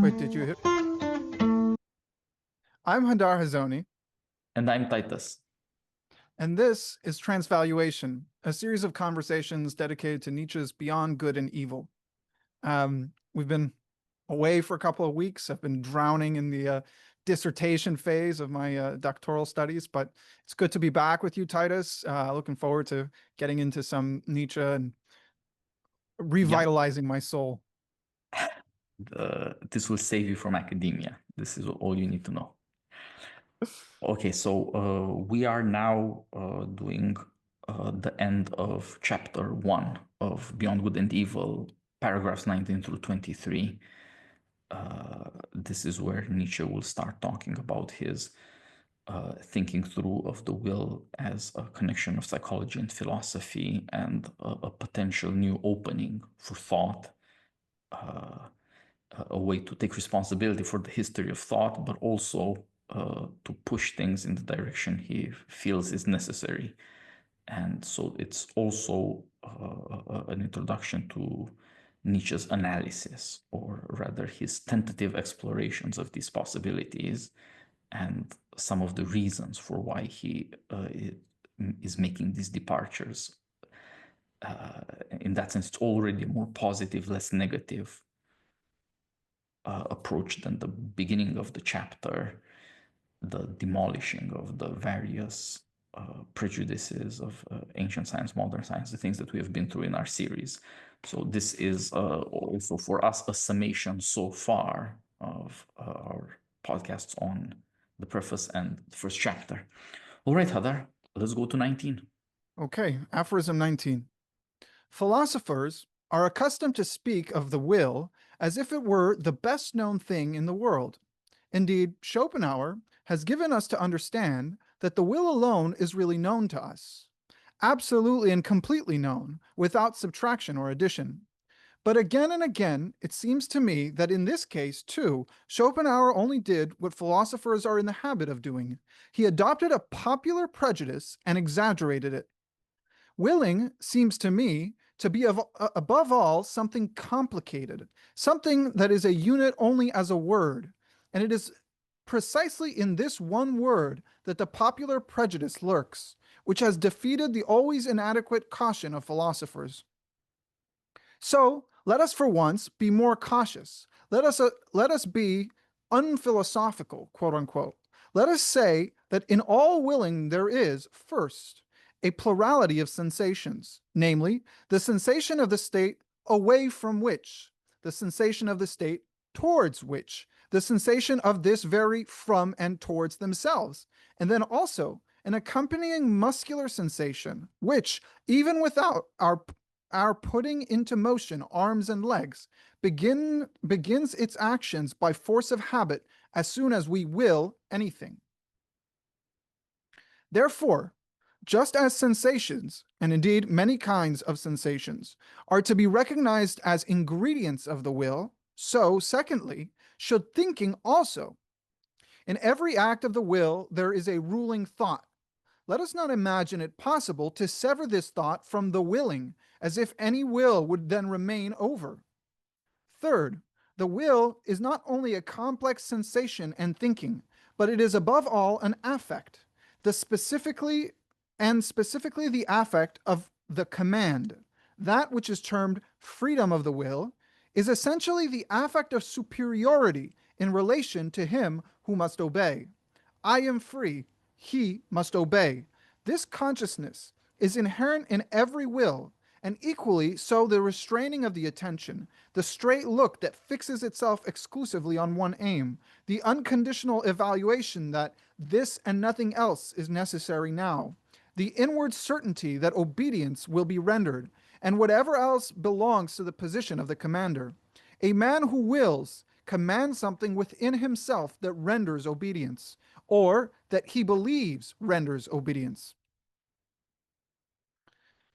Wait, did you hit? I'm Hadar Hazony, And I'm Titus. and this is Transvaluation, a series of conversations dedicated to Nietzsche's Beyond Good and Evil. We've been away for a couple of weeks. I've been drowning in the dissertation phase of my doctoral studies, but it's good to be back with you, Titus. Looking forward to getting into some Nietzsche and revitalizing my soul. This will save you from academia. This is all you need to know. Okay, so we are now doing the end of chapter 1 of Beyond Good and Evil, paragraphs 19 through 23. This is where Nietzsche will start talking about his thinking through of the will as a connection of psychology and philosophy and a potential new opening for thought, a way to take responsibility for the history of thought, but also to push things in the direction he feels is necessary. And so it's also an introduction to Nietzsche's analysis, or rather his tentative explorations of these possibilities and some of the reasons for why he is making these departures. In that sense, it's already a more positive, less negative approach than the beginning of the chapter, the demolishing of the various prejudices of ancient science, modern science, the things that we have been through in our series. So this is also for us a summation so far of our podcasts on the preface and the first chapter. All right, Hadar, let's go to 19. Okay, aphorism 19. Philosophers are accustomed to speak of the will as if it were the best known thing in the world. Indeed, Schopenhauer has given us to understand that the will alone is really known to us, absolutely and completely known, without subtraction or addition. But again and again, it seems to me that in this case, too, Schopenhauer only did what philosophers are in the habit of doing. He adopted a popular prejudice and exaggerated it. Willing seems to me to be above all something complicated, something that is a unit only as a word. And it is precisely in this one word that the popular prejudice lurks, which has defeated the always inadequate caution of philosophers. So let us for once be more cautious. Let us be unphilosophical, quote unquote. Let us say that in all willing there is, first, a plurality of sensations, namely, the sensation of the state away from which, the sensation of the state towards which, the sensation of this very from and towards themselves, and then also an accompanying muscular sensation, which, even without our putting into motion arms and legs, begins its actions by force of habit as soon as we will anything. Therefore, just as sensations, and indeed many kinds of sensations, are to be recognized as ingredients of the will, so, secondly, should thinking also. In every act of the will, there is a ruling thought. Let us not imagine it possible to sever this thought from the willing, as if any will would then remain over. Third, the will is not only a complex sensation and thinking, but it is above all an affect, specifically the affect of the command. That which is termed freedom of the will is essentially the affect of superiority in relation to him who must obey. I am free, he must obey. This consciousness is inherent in every will, and equally so the restraining of the attention, the straight look that fixes itself exclusively on one aim, the unconditional evaluation that this and nothing else is necessary now, the inward certainty that obedience will be rendered, and whatever else belongs to the position of the commander. A man who wills commands something within himself that renders obedience, or that he believes renders obedience.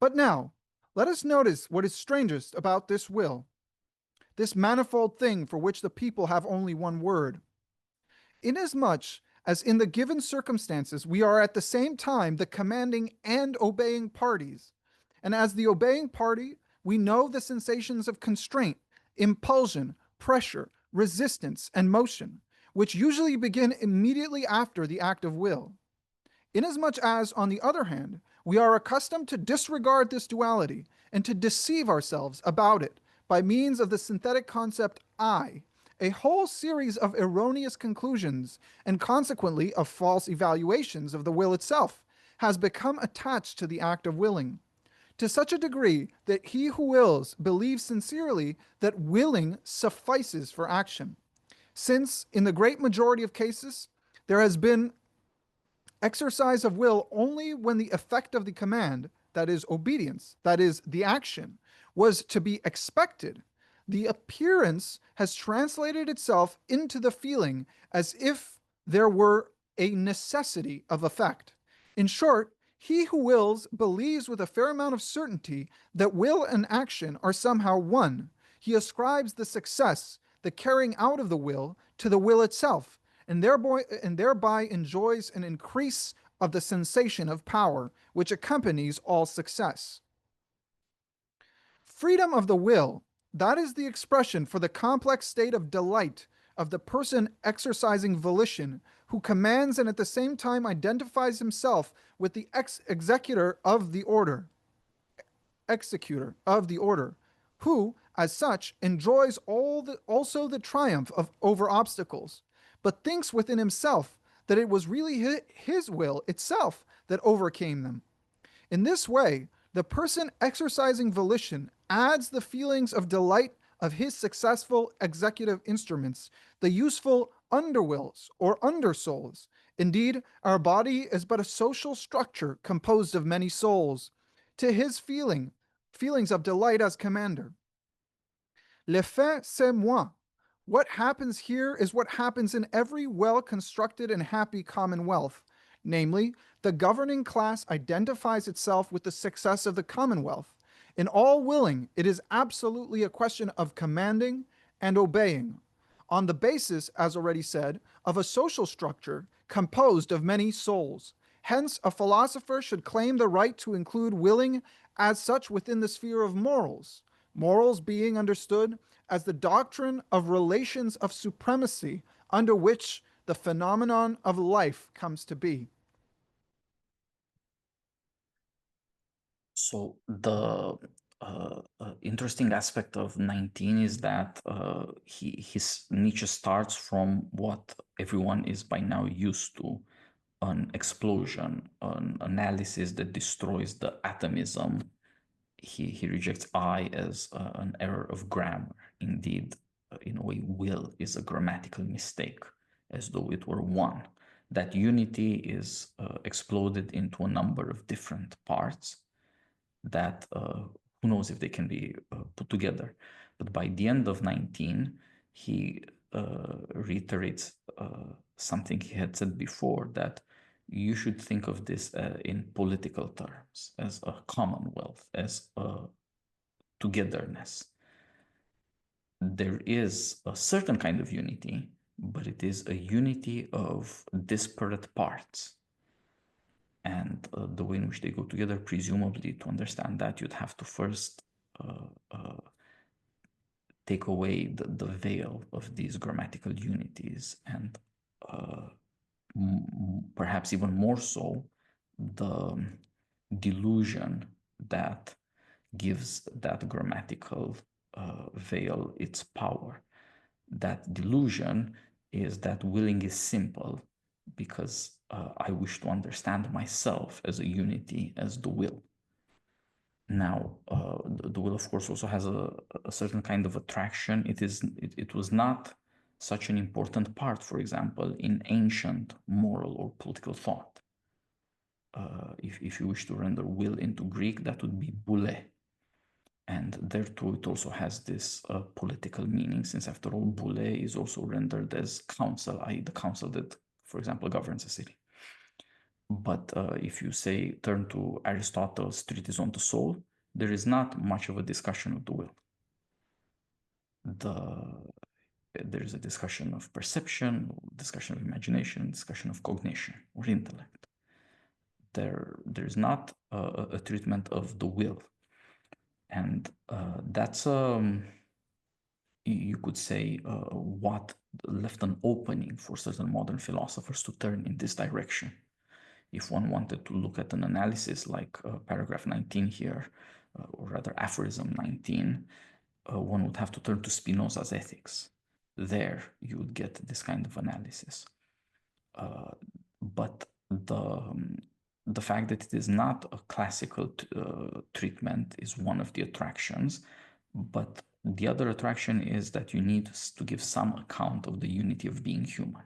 But now, let us notice what is strangest about this will, this manifold thing for which the people have only one word. Inasmuch as in the given circumstances we are at the same time the commanding and obeying parties, and as the obeying party we know the sensations of constraint, impulsion, pressure, resistance, and motion, which usually begin immediately after the act of will. Inasmuch as, on the other hand, we are accustomed to disregard this duality and to deceive ourselves about it by means of the synthetic concept I, a whole series of erroneous conclusions and consequently of false evaluations of the will itself has become attached to the act of willing, to such a degree that he who wills believes sincerely that willing suffices for action. Since, in the great majority of cases, there has been exercise of will only when the effect of the command, that is, obedience, that is, the action, was to be expected, the appearance has translated itself into the feeling as if there were a necessity of effect. In short, he who wills believes with a fair amount of certainty that will and action are somehow one. He ascribes the success, the carrying out of the will, to the will itself, and thereby enjoys an increase of the sensation of power which accompanies all success. Freedom of the will, that is the expression for the complex state of delight of the person exercising volition, who commands and at the same time identifies himself with the executor of the order, who, as such, enjoys also the triumph of over obstacles, but thinks within himself that it was really his will itself that overcame them. In this way, the person exercising volition adds the feelings of delight of his successful executive instruments, the useful underwills or undersouls. Indeed, our body is but a social structure composed of many souls. To his feelings of delight as commander. Le fait, c'est moi. What happens here is what happens in every well constructed and happy commonwealth. Namely, the governing class identifies itself with the success of the commonwealth. In all willing, it is absolutely a question of commanding and obeying, on the basis, as already said, of a social structure composed of many souls. Hence, a philosopher should claim the right to include willing as such within the sphere of morals, morals being understood as the doctrine of relations of supremacy under which the phenomenon of life comes to be. So the interesting aspect of 19 is that Nietzsche starts from what everyone is by now used to, an explosion, an analysis that destroys the atomism. He rejects I as an error of grammar. Indeed, in a way, will is a grammatical mistake, as though it were one. That unity is exploded into a number of different parts that who knows if they can be put together. But by the end of 19, he reiterates something he had said before, that you should think of this in political terms, as a commonwealth, as a togetherness. There is a certain kind of unity, but it is a unity of disparate parts. And the way in which they go together, presumably to understand that, you'd have to first take away the veil of these grammatical unities, and perhaps even more so, the delusion that gives that grammatical veil its power. That delusion is that willing is simple because I wish to understand myself as a unity, as the will. Now, the will, of course, also has a certain kind of attraction. It was not such an important part, for example, in ancient moral or political thought. If you wish to render will into Greek, that would be boule. And there too, it also has this political meaning, since after all, boule is also rendered as council, i.e. the council that, for example, governs a city. But if you say, turn to Aristotle's Treatise on the Soul, there is not much of a discussion of the will. There is a discussion of perception, discussion of imagination, discussion of cognition or intellect. There's not a treatment of the will. And that's you could say what left an opening for certain modern philosophers to turn in this direction. If one wanted to look at an analysis like paragraph 19 here, or rather aphorism 19, one would have to turn to Spinoza's ethics. There you would get this kind of analysis. But the fact that it is not a classical treatment is one of the attractions, but the other attraction is that you need to give some account of the unity of being human.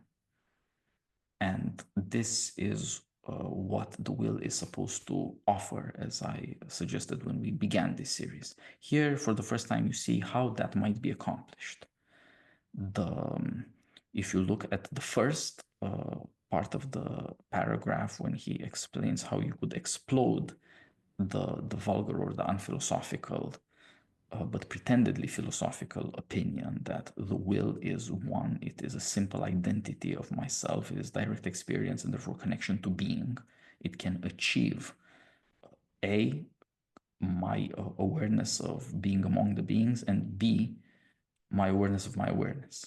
And this is what the will is supposed to offer, as I suggested when we began this series. Here, for the first time, you see how that might be accomplished. If you look at the first part of the paragraph, when he explains how you could explode the vulgar or the unphilosophical but pretendedly philosophical opinion that the will is one, it is a simple identity of myself, it is direct experience and therefore connection to being. It can achieve A, my awareness of being among the beings, and B, my awareness of my awareness.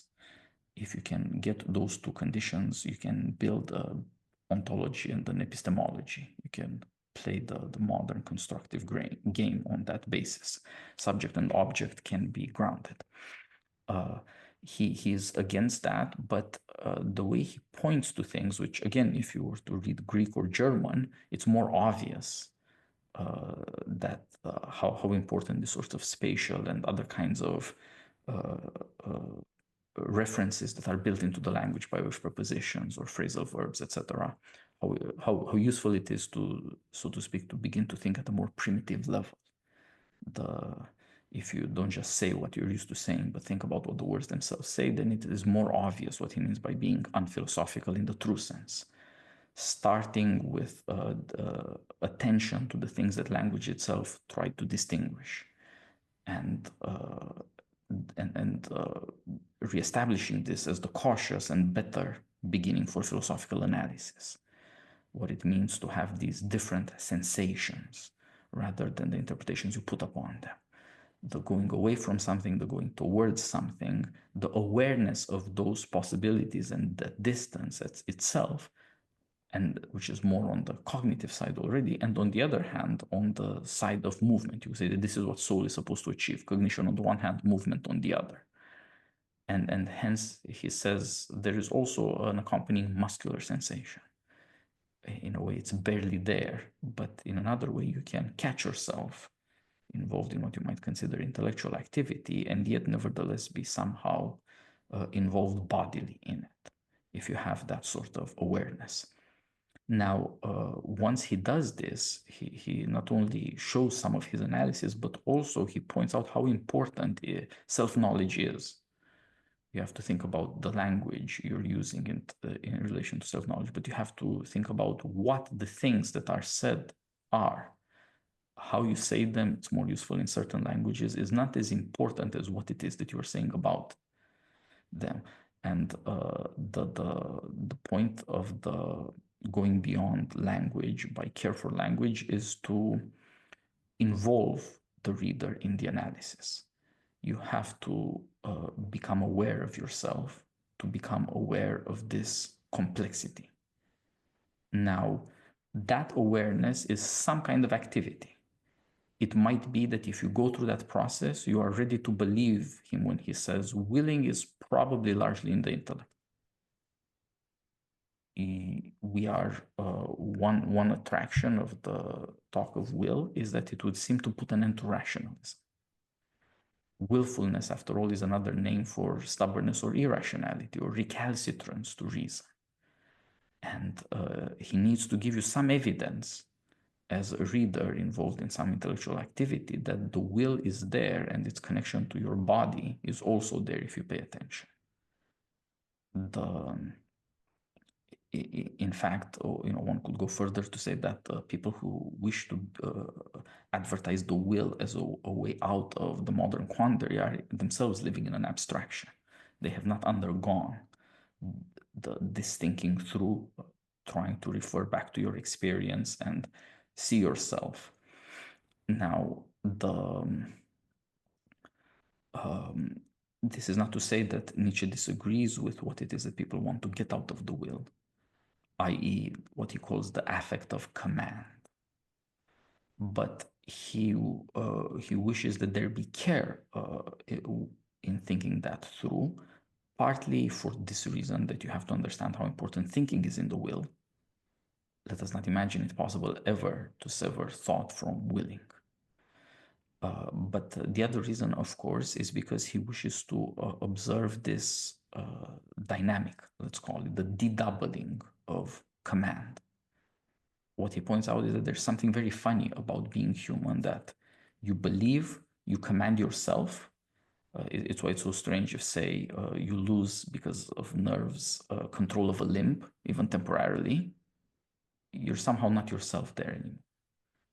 If you can get those two conditions, you can build an ontology and an epistemology. You can play the modern constructive game on that basis. Subject and object can be grounded. He's against that, but the way he points to things, which again, if you were to read Greek or German, it's more obvious that how important this sort of spatial and other kinds of references that are built into the language by way of prepositions or phrasal verbs, etc. How useful it is to, so to speak, to begin to think at a more primitive level. If you don't just say what you're used to saying, but think about what the words themselves say, then it is more obvious what he means by being unphilosophical in the true sense. Starting with attention to the things that language itself tried to distinguish, and reestablishing this as the cautious and better beginning for philosophical analysis. What it means to have these different sensations rather than the interpretations you put upon them. The going away from something, the going towards something, the awareness of those possibilities and the distance itself, and which is more on the cognitive side already, and on the other hand, on the side of movement. You say that this is what soul is supposed to achieve: cognition on the one hand, movement on the other. And hence, he says, there is also an accompanying muscular sensation. In a way, it's barely there, but in another way, you can catch yourself involved in what you might consider intellectual activity, and yet nevertheless be somehow involved bodily in it, if you have that sort of awareness. Now, once he does this, he not only shows some of his analysis, but also he points out how important self-knowledge is. You have to think about the language you're using in relation to self-knowledge, but you have to think about what the things that are said are. How you say them, it's more useful in certain languages, is not as important as what it is that you're saying about them. And the point of the going beyond language by care for language is to involve the reader in the analysis. You have to become aware of yourself, to become aware of this complexity. Now, that awareness is some kind of activity. It might be that if you go through that process, you are ready to believe him when he says willing is probably largely in the intellect. We are one attraction of the talk of will is that it would seem to put an end to rationalism. Willfulness, after all, is another name for stubbornness or irrationality or recalcitrance to reason. And he needs to give you some evidence as a reader involved in some intellectual activity that the will is there and its connection to your body is also there if you pay attention. In fact, one could go further to say that people who wish to advertise the will as a way out of the modern quandary are themselves living in an abstraction. They have not undergone this thinking through, trying to refer back to your experience and see yourself. Now, This is not to say that Nietzsche disagrees with what it is that people want to get out of the will, i.e., what he calls the affect of command. But he wishes that there be care in thinking that through, partly for this reason that you have to understand how important thinking is in the will. Let us not imagine it possible ever to sever thought from willing. But the other reason, of course, is because he wishes to observe this dynamic, let's call it the dedoubling of command. What he points out is that there's something very funny about being human, that you believe, you command yourself. It's why it's so strange if, say, you lose because of nerves control of a limb, even temporarily. You're somehow not yourself there anymore.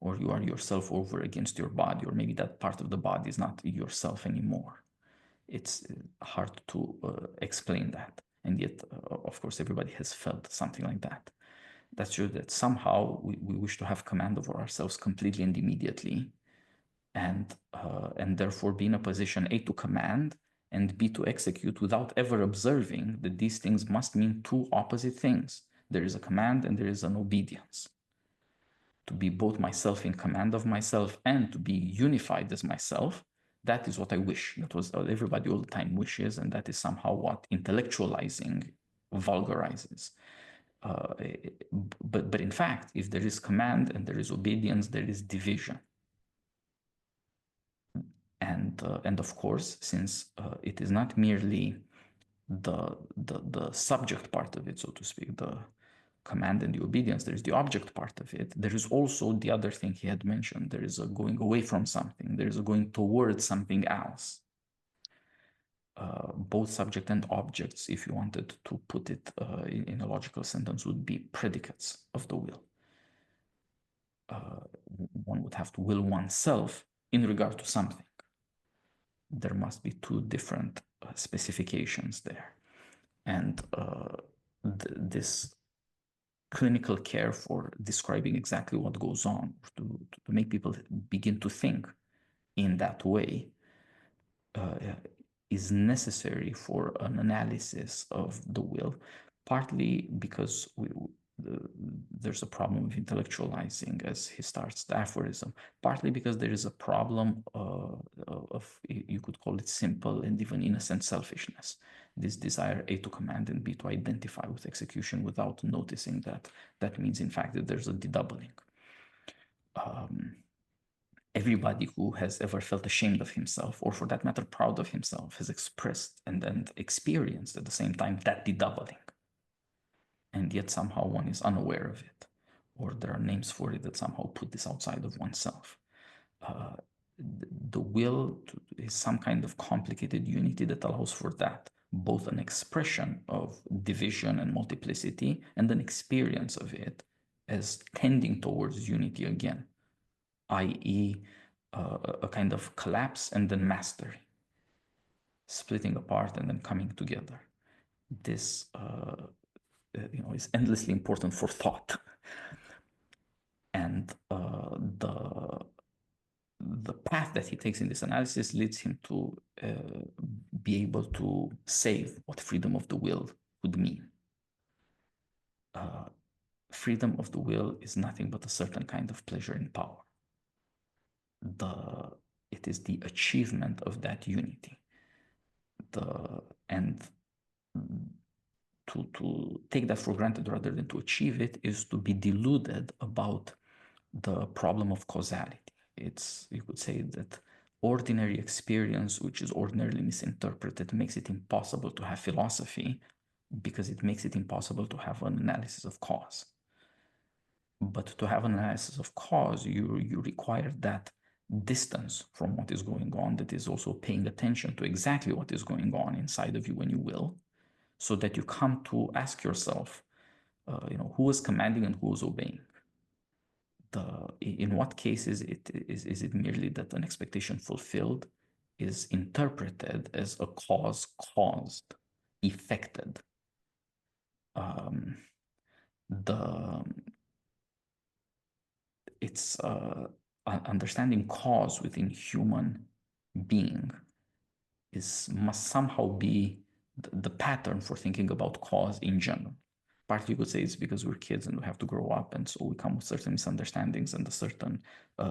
Or you are yourself over against your body, or maybe that part of the body is not yourself anymore. It's hard to explain that. And yet, of course, everybody has felt something like that. That's true that somehow we wish to have command over ourselves completely and immediately, and therefore be in a position A, to command, and B, to execute, without ever observing that these things must mean two opposite things. There is a command and there is an obedience. To be both myself in command of myself and to be unified as myself, that is what I wish. That was what everybody all the time wishes, and that is somehow what intellectualizing vulgarizes. But in fact, if there is command and there is obedience, there is division. And of course, since it is not merely the subject part of it, so to speak, the command and the obedience, there is the object part of it. There is also the other thing he had mentioned. There is a going away from something. There is a going towards something else. Both subject and objects, if you wanted to put it in a logical sentence, would be predicates of the will. One would have to will oneself in regard to something. There must be two different specifications there. And this clinical care for describing exactly what goes on, to make people begin to think in that way, is necessary for an analysis of the will, partly because there's a problem with intellectualizing as he starts the aphorism, partly because there is a problem of, you could call it simple and even innocent selfishness. This desire A, to command, and B, to identify with execution without noticing that that means in fact that there's a dedoubling. Everybody who has ever felt ashamed of himself, or for that matter proud of himself, has expressed and experienced at the same time that dedoubling. And yet somehow one is unaware of it, or there are names for it that somehow put this outside of oneself. The will is some kind of complicated unity that allows for that, both an expression of division and multiplicity and an experience of it as tending towards unity again, i.e., a kind of collapse and then mastery, splitting apart and then coming together. This is endlessly important for thought. And the path that he takes in this analysis leads him to be able to save what freedom of the will would mean. Freedom of the will is nothing but a certain kind of pleasure in power. It is the achievement of that unity. And to take that for granted rather than to achieve it is to be deluded about the problem of causality. You could say that ordinary experience, which is ordinarily misinterpreted, makes it impossible to have philosophy, because it makes it impossible to have an analysis of cause. But to have an analysis of cause, you require that distance from what is going on, that is also paying attention to exactly what is going on inside of you when you will, so that you come to ask yourself, who is commanding and who is obeying? In what cases is it merely that an expectation fulfilled is interpreted as a cause caused, effected? It's understanding cause within human being must somehow be the pattern for thinking about cause in general. Partly you could say it's because we're kids and we have to grow up, and so we come with certain misunderstandings and a certain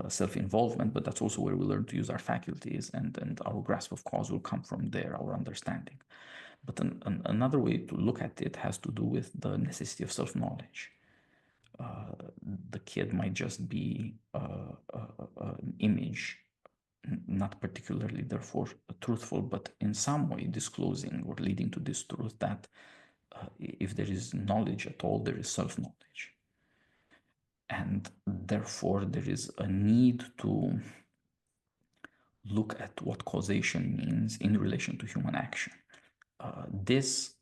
self-involvement, but that's also where we learn to use our faculties, and our grasp of cause will come from there, our understanding. But another way to look at it has to do with the necessity of self-knowledge. The kid might just be an image, not particularly therefore truthful, but in some way disclosing or leading to this truth that if there is knowledge at all, there is self-knowledge. And therefore there is a need to look at what causation means in relation to human action. This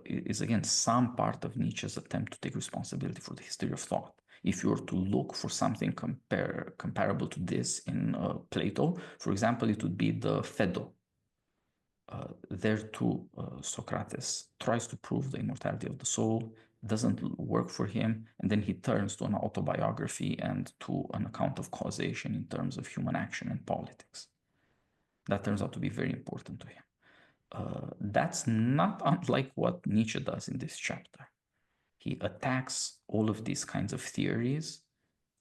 is again some part of Nietzsche's attempt to take responsibility for the history of thought. If you were to look for something comparable to this in Plato, for example, it would be the Phaedo. There too, Socrates tries to prove the immortality of the soul, doesn't work for him, and then he turns to an autobiography and to an account of causation in terms of human action and politics. That turns out to be very important to him. That's not unlike what Nietzsche does in this chapter. He attacks all of these kinds of theories,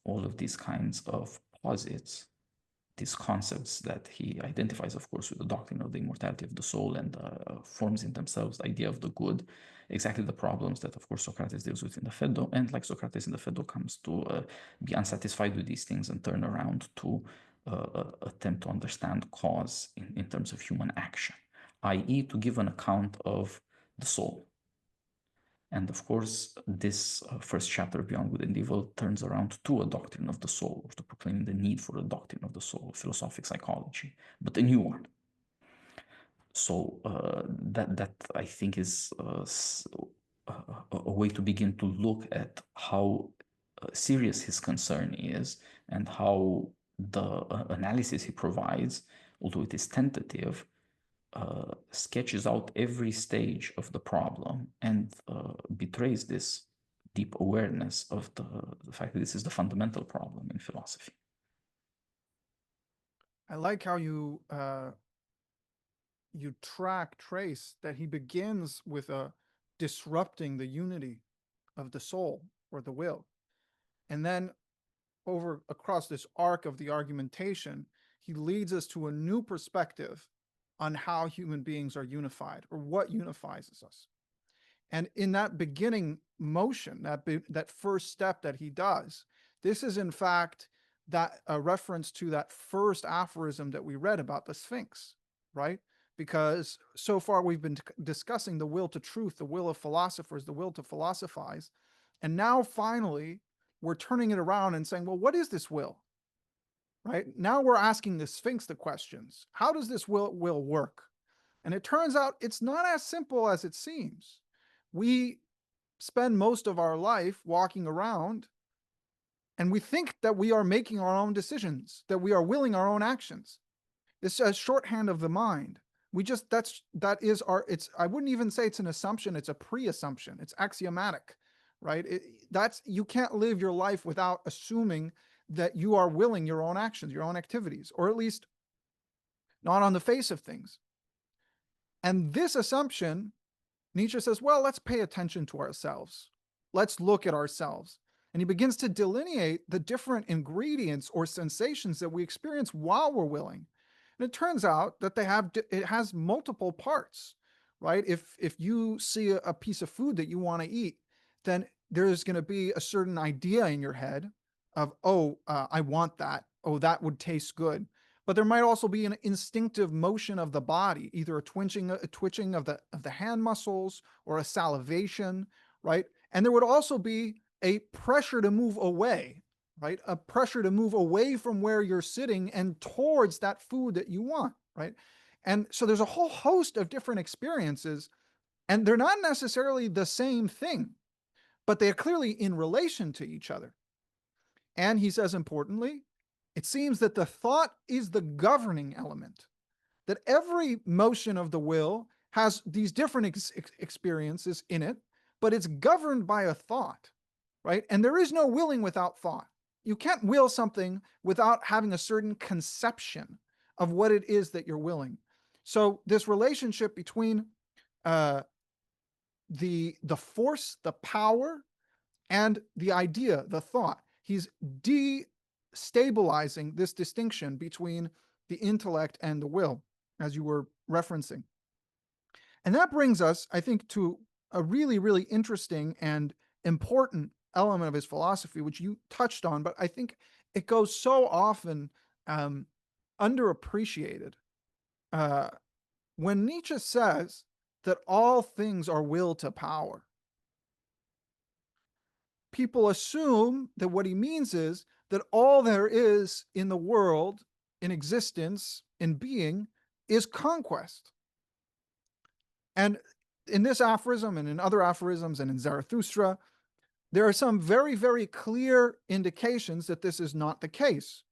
all of these kinds of posits, these concepts that he identifies, of course, with the doctrine of the immortality of the soul, and forms in themselves the idea of the good, exactly the problems that, of course, Socrates deals with in the Phaedo, and like Socrates in the Phaedo comes to be unsatisfied with these things and turn around to attempt to understand cause in terms of human action, i.e. to give an account of the soul. And of course, this first chapter of Beyond Good and Evil turns around to a doctrine of the soul, or to proclaim the need for a doctrine of the soul, philosophic psychology, but a new one. So that I think is a way to begin to look at how serious his concern is, and how the analysis he provides, although it is tentative, sketches out every stage of the problem, and betrays this deep awareness of the fact that this is the fundamental problem in philosophy. I like how you trace that he begins with a disrupting the unity of the soul or the will, and then over across this arc of the argumentation, he leads us to a new perspective on how human beings are unified, or what unifies us. And in that beginning motion, that first step that he does, this is in fact that a reference to that first aphorism that we read about the Sphinx, right? Because so far we've been discussing the will to truth, the will of philosophers, the will to philosophize. And now finally, we're turning it around and saying, well, what is this will? Right? Now we're asking the Sphinx the questions. How does this will work? And it turns out it's not as simple as it seems. We spend most of our life walking around and we think that we are making our own decisions, that we are willing our own actions. It's a shorthand of the mind. I wouldn't even say it's an assumption, it's a pre-assumption. It's axiomatic, right? You can't live your life without assuming that you are willing your own actions, your own activities, or at least not on the face of things. And this assumption, Nietzsche says, well, let's pay attention to ourselves. Let's look at ourselves. And he begins to delineate the different ingredients or sensations that we experience while we're willing. And it turns out that it has multiple parts, right? If you see a piece of food that you want to eat, then there's going to be a certain idea in your head of, I want that. Oh, that would taste good. But there might also be an instinctive motion of the body, either a twitching of the hand muscles, or a salivation, right? And there would also be a pressure to move away, right? A pressure to move away from where you're sitting and towards that food that you want, right? And so there's a whole host of different experiences, and they're not necessarily the same thing, but they're clearly in relation to each other. And he says, importantly, it seems that the thought is the governing element, that every motion of the will has these different experiences in it, but it's governed by a thought, right? And there is no willing without thought. You can't will something without having a certain conception of what it is that you're willing. So this relationship between uh, the force, the power, and the idea, the thought. He's destabilizing this distinction between the intellect and the will, as you were referencing. And that brings us, I think, to a really, really interesting and important element of his philosophy, which you touched on, but I think it goes so often underappreciated. When Nietzsche says that all things are will to power, people assume that what he means is that all there is in the world, in existence, in being, is conquest. And in this aphorism and in other aphorisms and in Zarathustra, there are some very, very clear indications that this is not the case.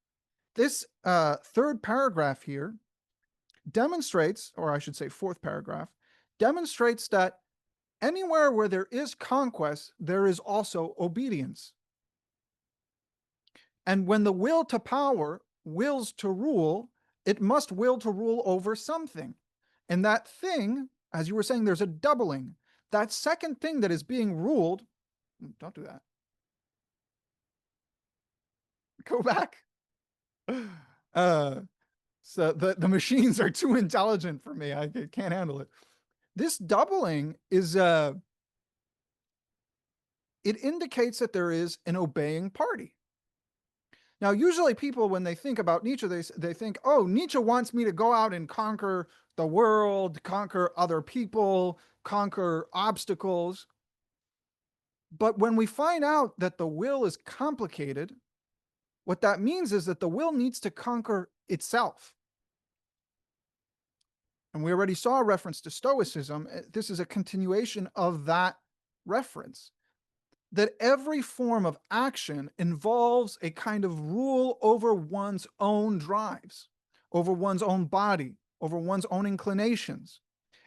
This third paragraph here demonstrates, or I should say fourth paragraph, demonstrates that anywhere where there is conquest, there is also obedience. And when the will to power wills to rule, it must will to rule over something. And that thing, as you were saying, there's a doubling. That second thing that is being ruled, don't do that. Go back. So the machines are too intelligent for me. I can't handle it. This doubling is it indicates that there is an obeying party. Now, usually people, when they think about Nietzsche, they think, oh, Nietzsche wants me to go out and conquer the world, conquer other people, conquer obstacles. But when we find out that the will is complicated, what that means is that the will needs to conquer itself. And we already saw a reference to Stoicism. This is a continuation of that reference. That every form of action involves a kind of rule over one's own drives, over one's own body, over one's own inclinations,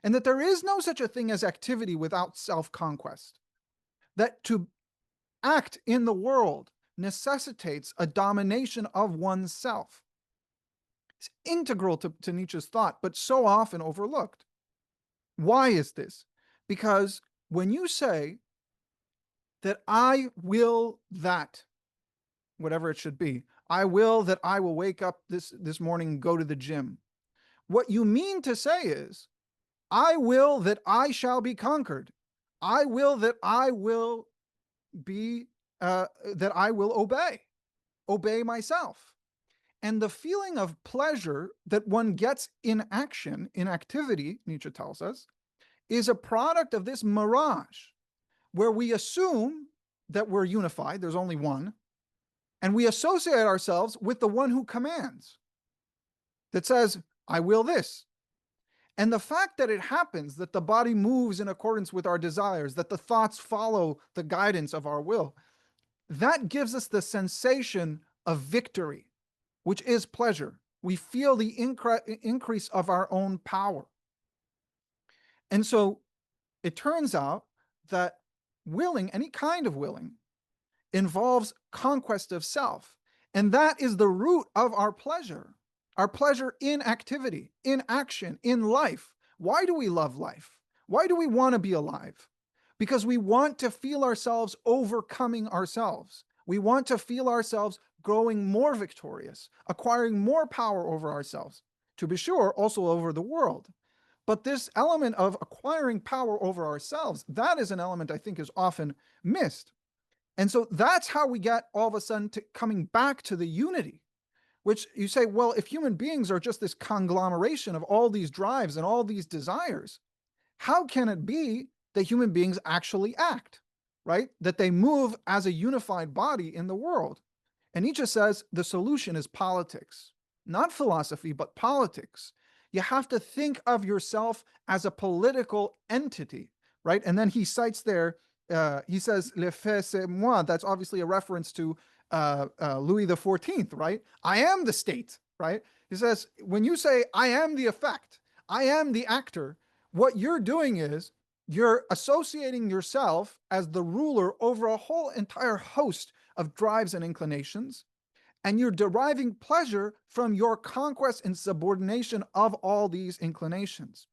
and that there is no such a thing as activity without self-conquest. That to act in the world necessitates a domination of oneself. It's integral to Nietzsche's thought, but so often overlooked. Why is this? Because when you say that I will that, whatever it should be, I will that I will wake up this morning and go to the gym. What you mean to say is, I will that I shall be conquered. I will that I will be, that I will obey myself. And the feeling of pleasure that one gets in action, in activity, Nietzsche tells us, is a product of this mirage where we assume that we're unified, there's only one, and we associate ourselves with the one who commands, that says, I will this. And the fact that it happens, that the body moves in accordance with our desires, that the thoughts follow the guidance of our will, that gives us the sensation of victory, which is pleasure. We feel the increase of our own power. And so it turns out that willing, any kind of willing, involves conquest of self. And that is the root of our pleasure in activity, in action, in life. Why do we love life? Why do we want to be alive? Because we want to feel ourselves overcoming ourselves. We want to feel ourselves growing more victorious, acquiring more power over ourselves, to be sure, also over the world. But this element of acquiring power over ourselves, that is an element I think is often missed. And so that's how we get all of a sudden to coming back to the unity, which you say, well, if human beings are just this conglomeration of all these drives and all these desires, how can it be that human beings actually act, right? That they move as a unified body in the world. And Nietzsche says the solution is politics, not philosophy, but politics. You have to think of yourself as a political entity, right? And then he cites there, he says, le fait c'est moi. That's obviously a reference to Louis XIV, right? I am the state, right? He says, when you say, I am the effect, I am the actor, what you're doing is you're associating yourself as the ruler over a whole entire host of drives and inclinations. and you're deriving pleasure from your conquest and subordination of all these inclinations.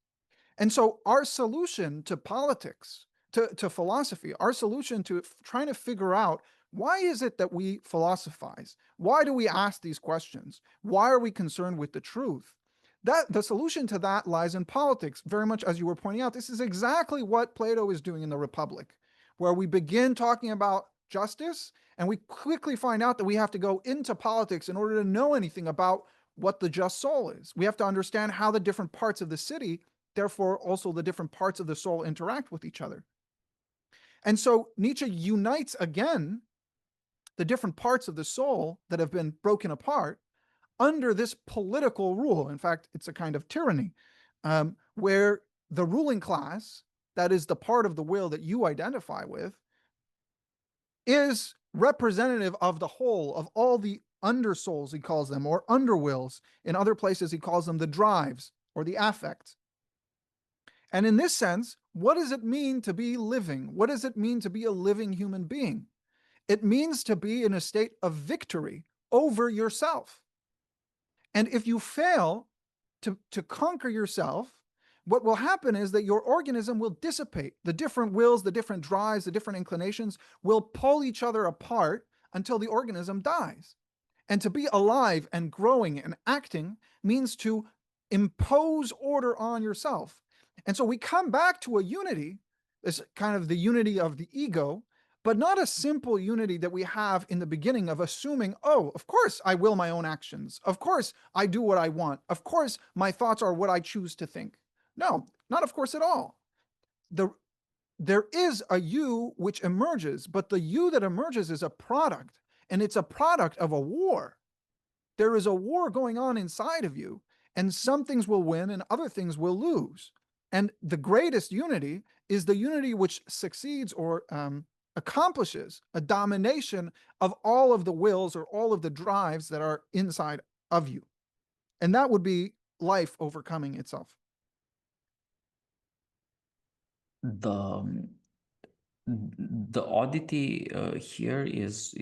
And so our solution to politics, to philosophy, our solution to trying to figure out why is it that we philosophize? Why do we ask these questions? Why are we concerned with the truth? That the solution to that lies in politics, very much as you were pointing out. This is exactly what Plato is doing in the Republic, where we begin talking about justice and we quickly find out that we have to go into politics in order to know anything about what the just soul is. We have to understand how the different parts of the city, therefore also the different parts of the soul, interact with each other. And so Nietzsche unites again the different parts of the soul that have been broken apart under this political rule. In fact, it's a kind of tyranny where the ruling class, that is the part of the will that you identify with, is representative of the whole, of all the undersouls, he calls them, or underwills. In other places, he calls them the drives or the affects. And in this sense, what does it mean to be living? What does it mean to be a living human being? It means to be in a state of victory over yourself. And if you fail to conquer yourself, what will happen is that your organism will dissipate. The different wills, the different drives, the different inclinations will pull each other apart until the organism dies. And to be alive and growing and acting means to impose order on yourself. And so we come back to a unity, this kind of the unity of the ego, but not a simple unity that we have in the beginning of assuming, oh, of course I will my own actions. Of course I do what I want. Of course my thoughts are what I choose to think. No, not of course at all. There is a you which emerges, but the you that emerges is a product, and it's a product of a war. There is a war going on inside of you, and some things will win and other things will lose. And the greatest unity is the unity which succeeds or accomplishes a domination of all of the wills or all of the drives that are inside of you. And that would be life overcoming itself. The oddity here is,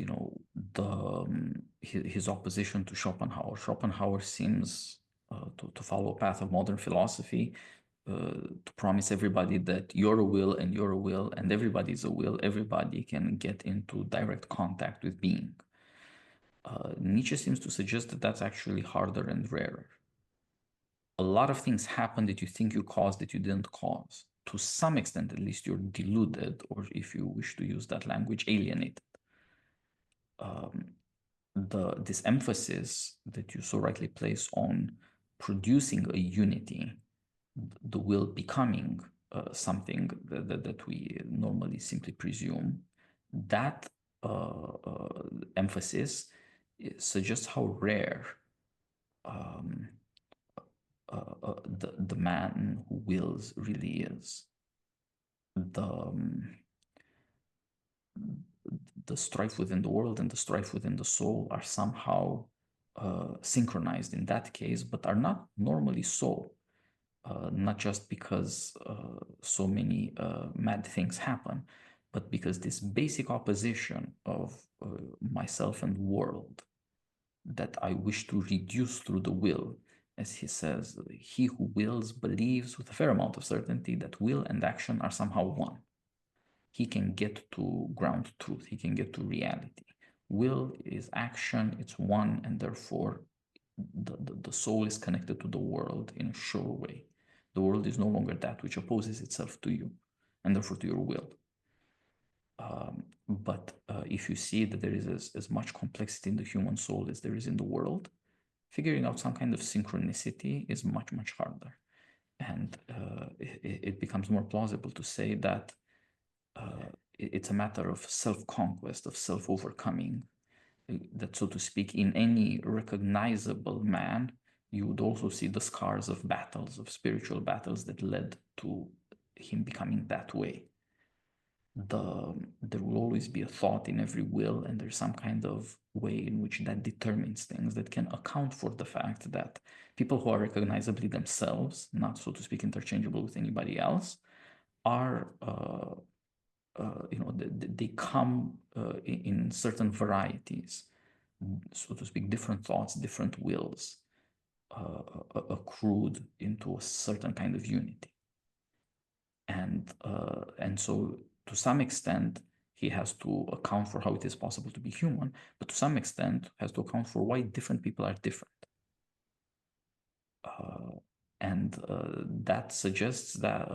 his opposition to Schopenhauer. Schopenhauer seems to follow a path of modern philosophy, to promise everybody that you're a will and you're a will and everybody's a will. Everybody can get into direct contact with being. Nietzsche seems to suggest that that's actually harder and rarer. A lot of things happen that you think you caused that you didn't cause. To some extent, at least, you're deluded, or if you wish to use that language, alienated. This emphasis that you so rightly place on producing a unity, the will becoming something that we normally simply presume, that emphasis suggests how rare the man who wills really is. The strife within the world and the strife within the soul are somehow synchronized in that case, but are not normally so. Not just because so many mad things happen, but because this basic opposition of myself and world that I wish to reduce through the will, as he says, he who wills believes with a fair amount of certainty that will and action are somehow one. He can get to ground truth, he can get to reality. Will is action, it's one, and therefore the soul is connected to the world in a sure way. The world is no longer that which opposes itself to you, and therefore to your will. But if you see that there is as much complexity in the human soul as there is in the world, figuring out some kind of synchronicity is much, much harder. And it becomes more plausible to say that it's a matter of self-conquest, of self-overcoming, that, so to speak, in any recognizable man, you would also see the scars of battles, of spiritual battles that led to him becoming that way. There will always be a thought in every will, and there's some kind of way in which that determines things that can account for the fact that people who are recognizably themselves, not, so to speak, interchangeable with anybody else, are they come in certain varieties. so to speak, different thoughts, different wills accrued into a certain kind of unity. And so to some extent, he has to account for how it is possible to be human, but to some extent has to account for why different people are different. And that suggests that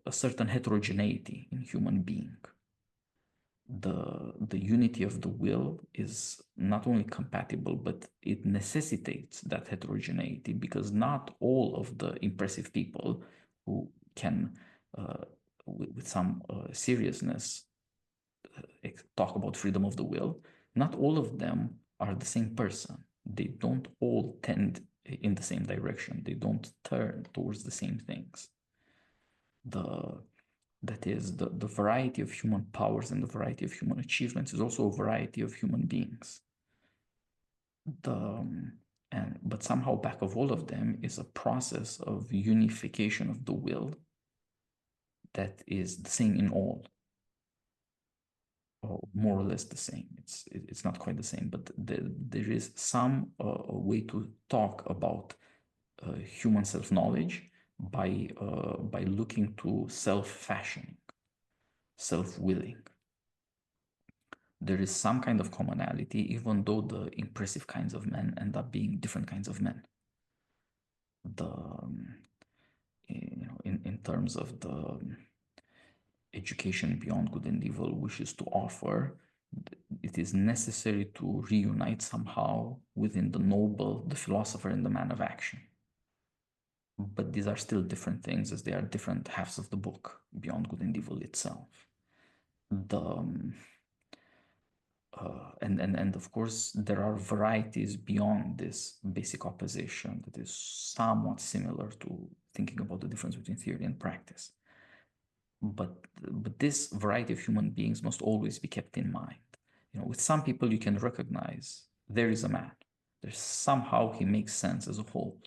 a certain heterogeneity in human being. The unity of the will is not only compatible, but it necessitates that heterogeneity, because not all of the impressive people who can, with some seriousness, talk about freedom of the will, not all of them are the same person. They don't all tend in the same direction. They don't turn towards the same things. That is, the variety of human powers and the variety of human achievements is also a variety of human beings. But somehow back of all of them is a process of unification of the will that is the same in all, or more or less the same. It's not quite the same, but there is some way to talk about human self-knowledge by looking to self-fashioning, self-willing. There is some kind of commonality, even though the impressive kinds of men end up being different kinds of men. In terms of the education beyond good and evil wishes to offer, it is necessary to reunite somehow within the noble, the philosopher, and the man of action. But these are still different things, as they are different halves of the book, beyond good and evil itself. And of course, there are varieties beyond this basic opposition that is somewhat similar to thinking about the difference between theory and practice. But this variety of human beings must always be kept in mind. With some people you can recognize there is a man. There's somehow he makes sense as a whole.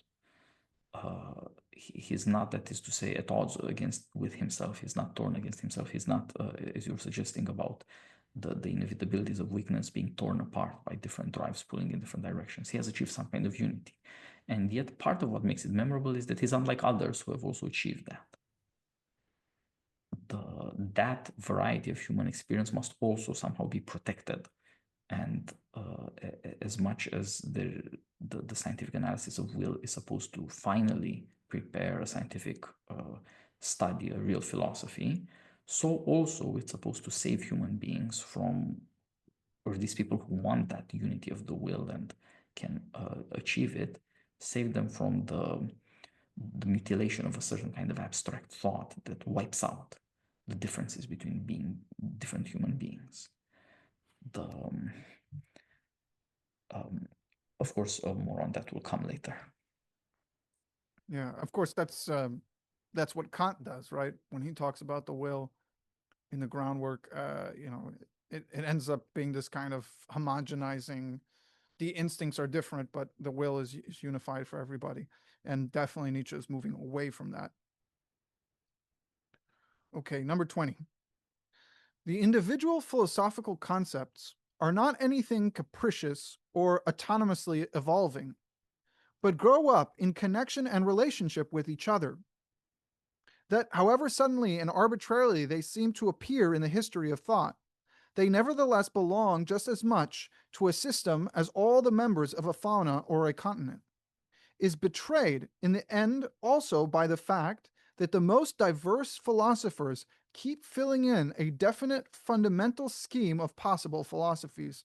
He's not, that is to say, at odds with himself. He's not torn against himself. He's not, as you're suggesting, about the inevitabilities of weakness being torn apart by different drives pulling in different directions. He has achieved some kind of unity. And yet part of what makes it memorable is that he's unlike others who have also achieved that. That variety of human experience must also somehow be protected. And as much as the scientific analysis of will is supposed to finally prepare a scientific study, a real philosophy, so also it's supposed to save human beings from, or these people who want that unity of the will and can achieve it, save them from the mutilation of a certain kind of abstract thought that wipes out the differences between being different human beings. Of course, more on that will come later. Yeah, of course, that's what Kant does, right? When he talks about the will in the groundwork, it ends up being this kind of homogenizing. The instincts are different, but the will is unified for everybody. And definitely Nietzsche is moving away from that. Okay, number 20. The individual philosophical concepts are not anything capricious or autonomously evolving, but grow up in connection and relationship with each other. That, however suddenly and arbitrarily they seem to appear in the history of thought, they nevertheless belong just as much to a system as all the members of a fauna or a continent, is betrayed in the end also by the fact that the most diverse philosophers keep filling in a definite fundamental scheme of possible philosophies.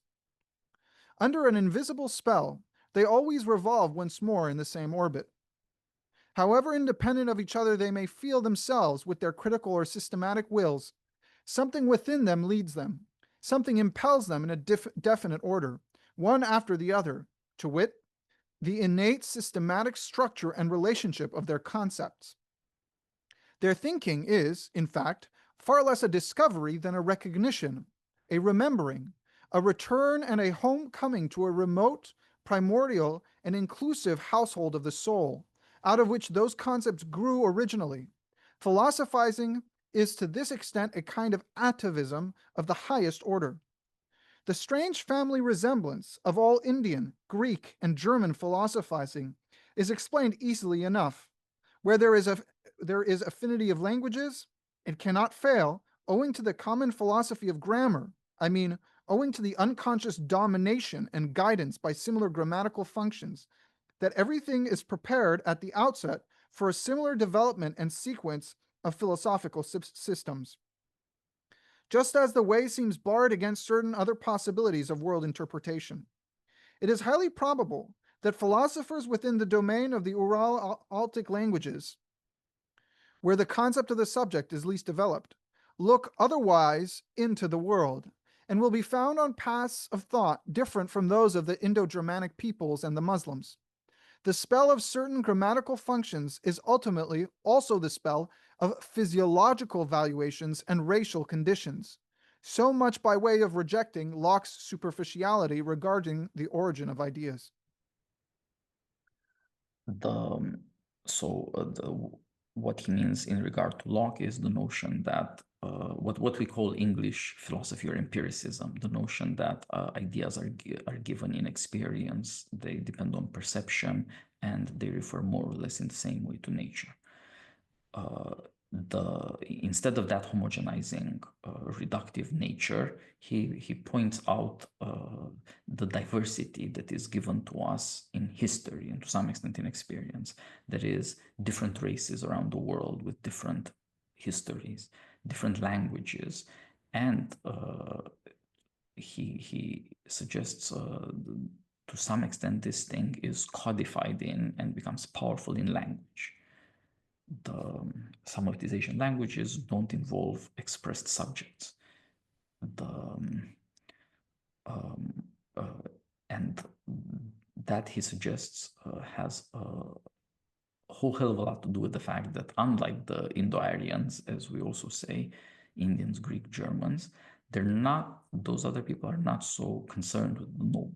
Under an invisible spell, they always revolve once more in the same orbit. However independent of each other they may feel themselves with their critical or systematic wills, something within them leads them, something impels them in a definite order, one after the other, to wit, the innate systematic structure and relationship of their concepts. Their thinking is, in fact, far less a discovery than a recognition, a remembering, a return and a homecoming to a remote, primordial, and inclusive household of the soul, out of which those concepts grew originally. Philosophizing is to this extent a kind of atavism of the highest order. The strange family resemblance of all Indian, Greek, and German philosophizing is explained easily enough. Where there is affinity of languages, it cannot fail, owing to the common philosophy of grammar, I mean, owing to the unconscious domination and guidance by similar grammatical functions, that everything is prepared at the outset for a similar development and sequence of philosophical systems. Just as the way seems barred against certain other possibilities of world interpretation. It is highly probable that philosophers within the domain of the Ural-Altic languages, where the concept of the subject is least developed, look otherwise into the world, and will be found on paths of thought different from those of the Indo-Germanic peoples and the Muslims. The spell of certain grammatical functions is ultimately also the spell of physiological valuations and racial conditions, so much by way of rejecting Locke's superficiality regarding the origin of ideas. What he means in regard to Locke is the notion that what we call English philosophy or empiricism, the notion that ideas are given in experience, they depend on perception, and they refer more or less in the same way to nature. Instead of that homogenizing reductive nature, he points out the diversity that is given to us in history and to some extent in experience. There is different races around the world with different histories, different languages, and he suggests to some extent this thing is codified in and becomes powerful in language. Some of these Asian languages don't involve expressed subjects. And that, he suggests, has a whole hell of a lot to do with the fact that unlike the Indo-Aryans, as we also say, Indians, Greek, Germans, those other people are not so concerned with the noble.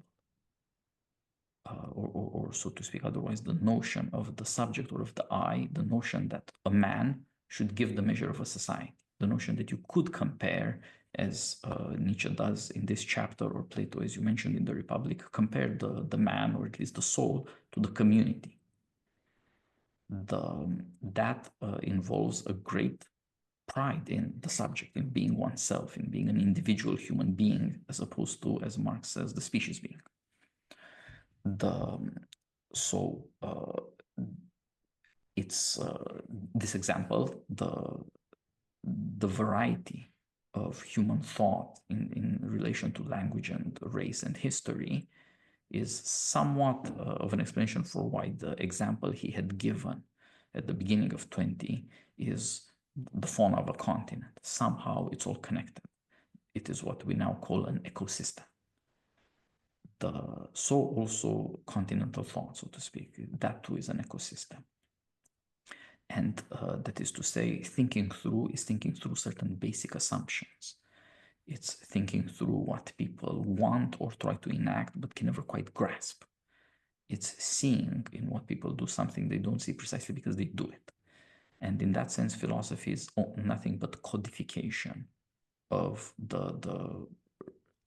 Or so to speak, otherwise, the notion of the subject or of the I, the notion that a man should give the measure of a society, the notion that you could compare, as Nietzsche does in this chapter, or Plato, as you mentioned in the Republic, compare the man, or at least the soul, to the community. That involves a great pride in the subject, in being oneself, in being an individual human being, as opposed to, as Marx says, the species being. It's this example, the variety of human thought in relation to language and race and history is somewhat of an explanation for why the example he had given at the beginning of 20 is the fauna of a continent. Somehow it's all connected. It is what we now call an ecosystem. So also continental thought, so to speak, that too is an ecosystem. And that is to say, thinking through is thinking through certain basic assumptions. It's thinking through what people want or try to enact but can never quite grasp. It's seeing in what people do something they don't see precisely because they do it. And in that sense, philosophy is nothing but codification of the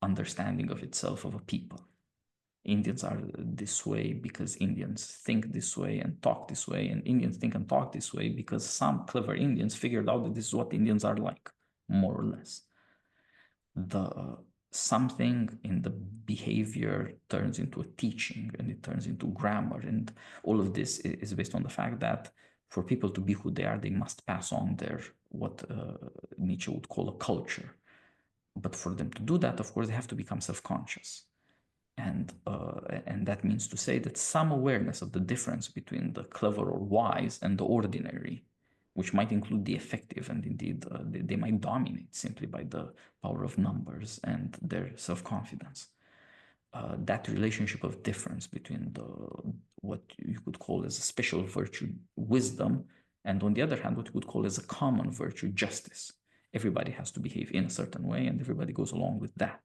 understanding of itself of a people. Indians are this way because Indians think this way and talk this way, and Indians think and talk this way because some clever Indians figured out that this is what Indians are like, more or less. Something in the behavior turns into a teaching, and it turns into grammar, and all of this is based on the fact that for people to be who they are, they must pass on their what Nietzsche would call a culture. But for them to do that, of course, they have to become self-conscious. And that means to say that some awareness of the difference between the clever or wise and the ordinary, which might include the effective, and indeed they might dominate simply by the power of numbers and their self-confidence. That relationship of difference between what you could call as a special virtue, wisdom, and on the other hand, what you could call as a common virtue, justice. Everybody has to behave in a certain way, and everybody goes along with that.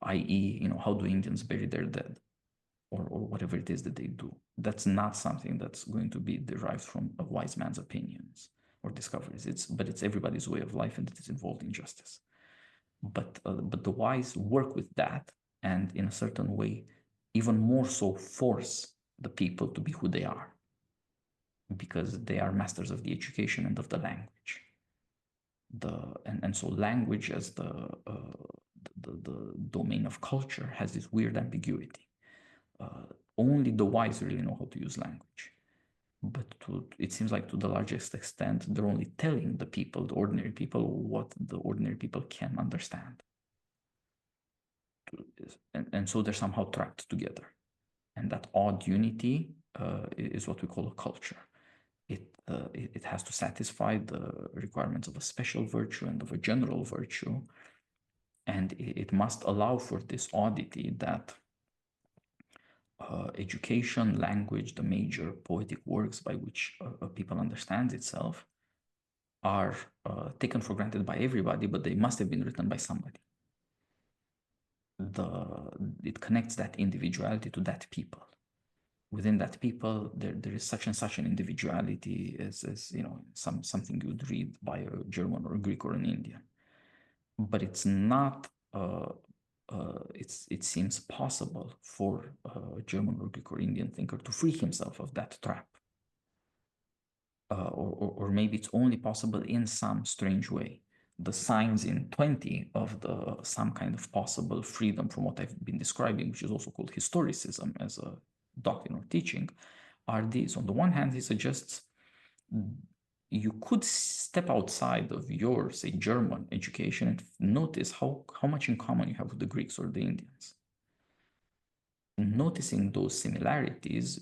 I.e., how do Indians bury their dead, or whatever it is that they do. That's not something that's going to be derived from a wise man's opinions or discoveries. But it's everybody's way of life, and it is involved in justice. but the wise work with that, and in a certain way, even more so, force the people to be who they are, because they are masters of the education and of the language. And so language as the domain of culture has this weird ambiguity. Only the wise really know how to use language. But it seems like to the largest extent, they're only telling the people, the ordinary people, what the ordinary people can understand. And so they're somehow trapped together. And that odd unity is what we call a culture. It has to satisfy the requirements of a special virtue and of a general virtue. And it must allow for this oddity that education, language, the major poetic works by which a people understands itself are taken for granted by everybody, but they must have been written by somebody. It connects that individuality to that people. Within that people, there is such and such an individuality as you know, something you'd read by a German or a Greek or an Indian. But it's not. It seems possible for a German or Greek or Indian thinker to free himself of that trap. Or maybe it's only possible in some strange way. The signs in 20 of some kind of possible freedom from what I've been describing, which is also called historicism as a doctrine or teaching, are these. On the one hand, he suggests you could step outside of your, say, German education and notice how much in common you have with the Greeks or the Indians. Noticing those similarities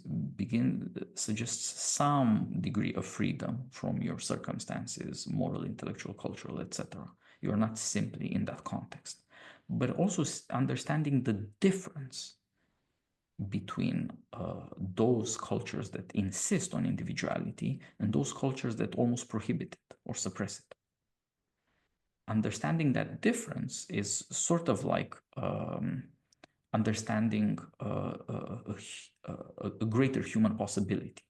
suggests some degree of freedom from your circumstances, moral, intellectual, cultural, etc. You're not simply in that context, but also understanding the difference between those cultures that insist on individuality and those cultures that almost prohibit it or suppress it. Understanding that difference is sort of like understanding a greater human possibility.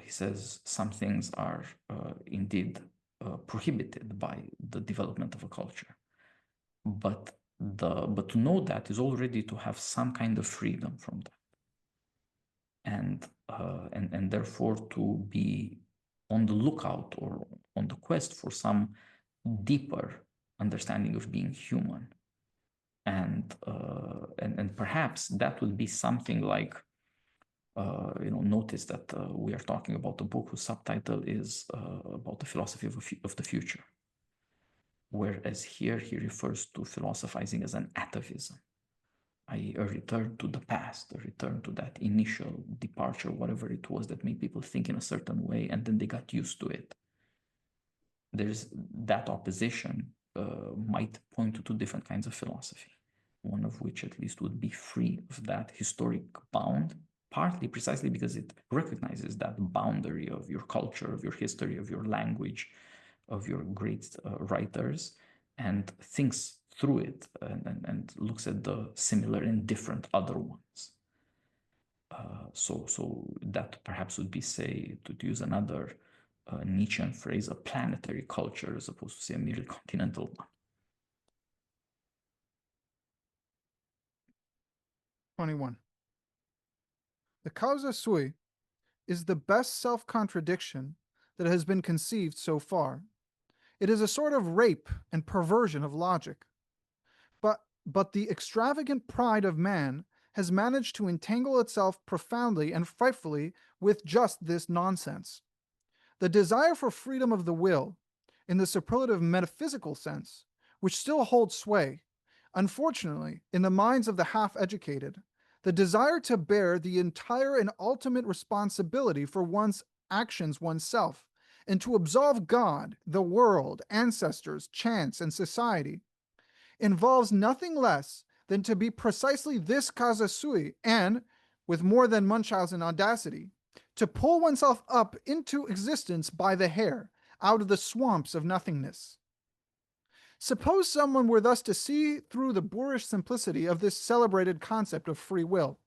He says some things are indeed prohibited by the development of a culture, but to know that is already to have some kind of freedom from that, and therefore to be on the lookout or on the quest for some deeper understanding of being human. And perhaps that would be something like, notice that we are talking about a book whose subtitle is about the philosophy of the future, whereas here he refers to philosophizing as an atavism, i.e. a return to the past, a return to that initial departure, whatever it was that made people think in a certain way, and then they got used to it. There's that opposition might point to two different kinds of philosophy, one of which at least would be free of that historic bound, partly precisely because it recognizes that boundary of your culture, of your history, of your language, of your great writers, and thinks through it and looks at the similar and different other ones. So that perhaps would be, say, to use another Nietzschean phrase, a planetary culture as opposed to, say, a merely continental one. 21. The causa sui is the best self-contradiction that has been conceived so far. It is a sort of rape and perversion of logic. But the extravagant pride of man has managed to entangle itself profoundly and frightfully with just this nonsense. The desire for freedom of the will, in the superlative metaphysical sense, which still holds sway, unfortunately, in the minds of the half-educated, the desire to bear the entire and ultimate responsibility for one's actions oneself, and to absolve God, the world, ancestors, chance, and society, involves nothing less than to be precisely this causa sui, and, with more than Munchausen audacity, to pull oneself up into existence by the hair, out of the swamps of nothingness. Suppose someone were thus to see through the boorish simplicity of this celebrated concept of free will,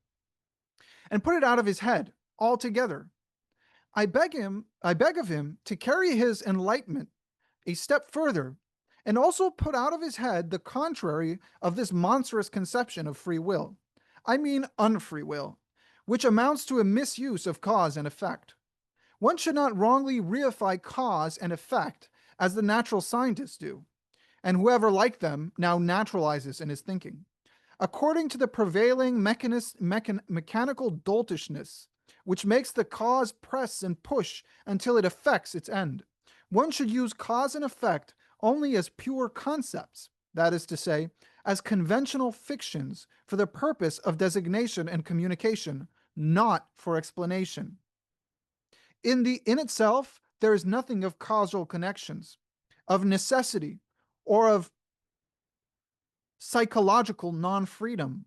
and put it out of his head altogether. I beg of him to carry his enlightenment a step further, and also put out of his head the contrary of this monstrous conception of free will. I mean unfree will, which amounts to a misuse of cause and effect. One should not wrongly reify cause and effect as the natural scientists do, and whoever like them now naturalizes in his thinking. According to the prevailing mechanical doltishness, which makes the cause press and push until it affects its end, one should use cause and effect only as pure concepts, that is to say, as conventional fictions for the purpose of designation and communication, not for explanation. In itself, there is nothing of causal connections, of necessity, or of psychological non-freedom.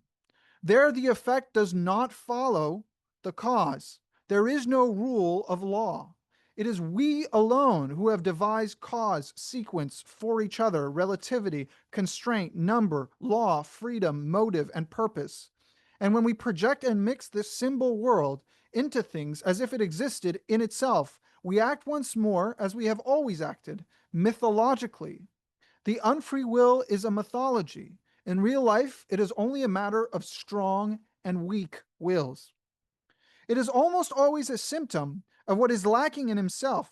There, the effect does not follow the cause. There is no rule of law. It is we alone who have devised cause, sequence for each other, relativity, constraint, number, law, freedom, motive, and purpose. And when we project and mix this symbol world into things as if it existed in itself, we act once more as we have always acted, mythologically. The unfree will is a mythology. In real life, it is only a matter of strong and weak wills. It is almost always a symptom of what is lacking in himself.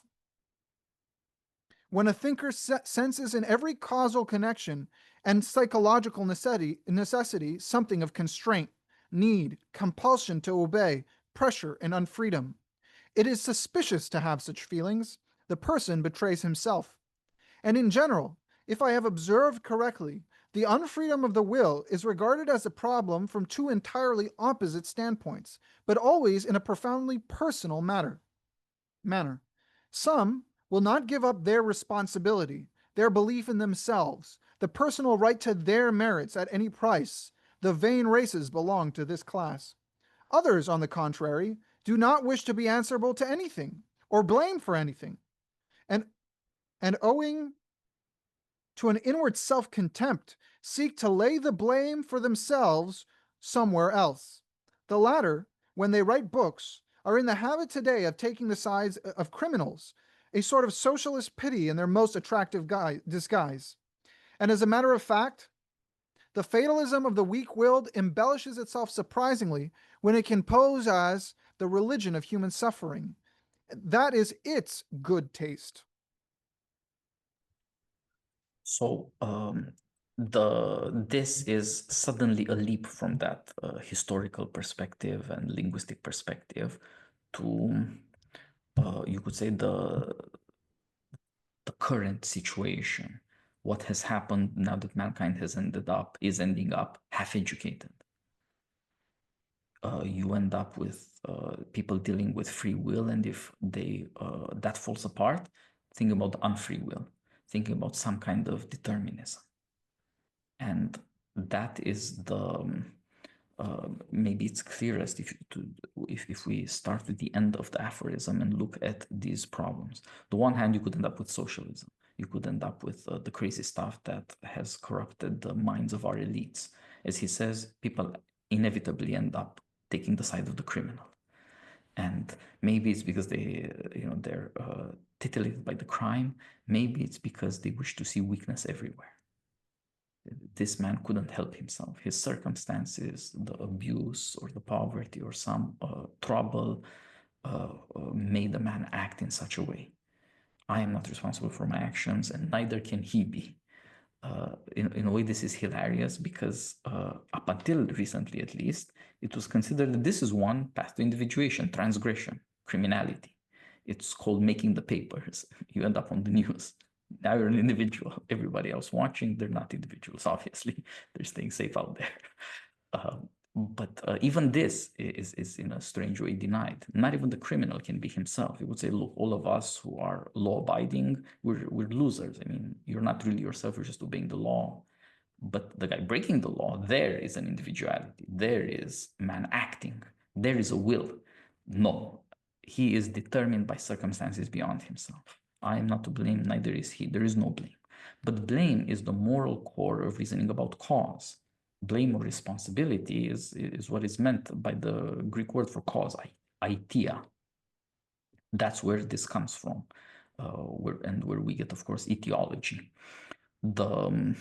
When a thinker senses in every causal connection and psychological necessity something of constraint, need, compulsion to obey, pressure, and unfreedom, it is suspicious to have such feelings. The person betrays himself. And in general, if I have observed correctly, the unfreedom of the will is regarded as a problem from two entirely opposite standpoints, but always in a profoundly personal manner. Some will not give up their responsibility, their belief in themselves, the personal right to their merits at any price. The vain races belong to this class. Others, on the contrary, do not wish to be answerable to anything or blamed for anything, and owing to an inward self-contempt, seek to lay the blame for themselves somewhere else. The latter, when they write books, are in the habit today of taking the sides of criminals, a sort of socialist pity in their most attractive disguise. And as a matter of fact, the fatalism of the weak-willed embellishes itself surprisingly when it can pose as the religion of human suffering. That is its good taste. So this is suddenly a leap from that historical perspective and linguistic perspective to you could say the current situation. What has happened now that mankind is ending up half educated. You end up with people dealing with free will, and if that falls apart, think about the unfree will, thinking about some kind of determinism. And that is maybe it's clearest if we start with the end of the aphorism and look at these problems. On the one hand, you could end up with socialism. You could end up with the crazy stuff that has corrupted the minds of our elites. As he says, people inevitably end up taking the side of the criminal. And maybe it's because they're titillated by the crime. Maybe it's because they wish to see weakness everywhere. This man couldn't help himself. His circumstances, the abuse or the poverty or some trouble made the man act in such a way. I am not responsible for my actions, and neither can he be. In a way, this is hilarious because up until recently, at least, it was considered that this is one path to individuation, transgression, criminality. It's called making the papers. You end up on the news. Now you're an individual. Everybody else watching, they're not individuals, obviously. They're staying safe out there. But even this is in a strange way denied. Not even the criminal can be himself. He would say, look, all of us who are law-abiding, we're losers. I mean, you're not really yourself, you're just obeying the law. But the guy breaking the law, there is an individuality. There is man acting. There is a will. No, he is determined by circumstances beyond himself. I am not to blame, neither is he. There is no blame. But blame is the moral core of reasoning about cause. Blame or responsibility is what is meant by the Greek word for cause, aitia. That's where this comes from, where we get, of course, etiology. the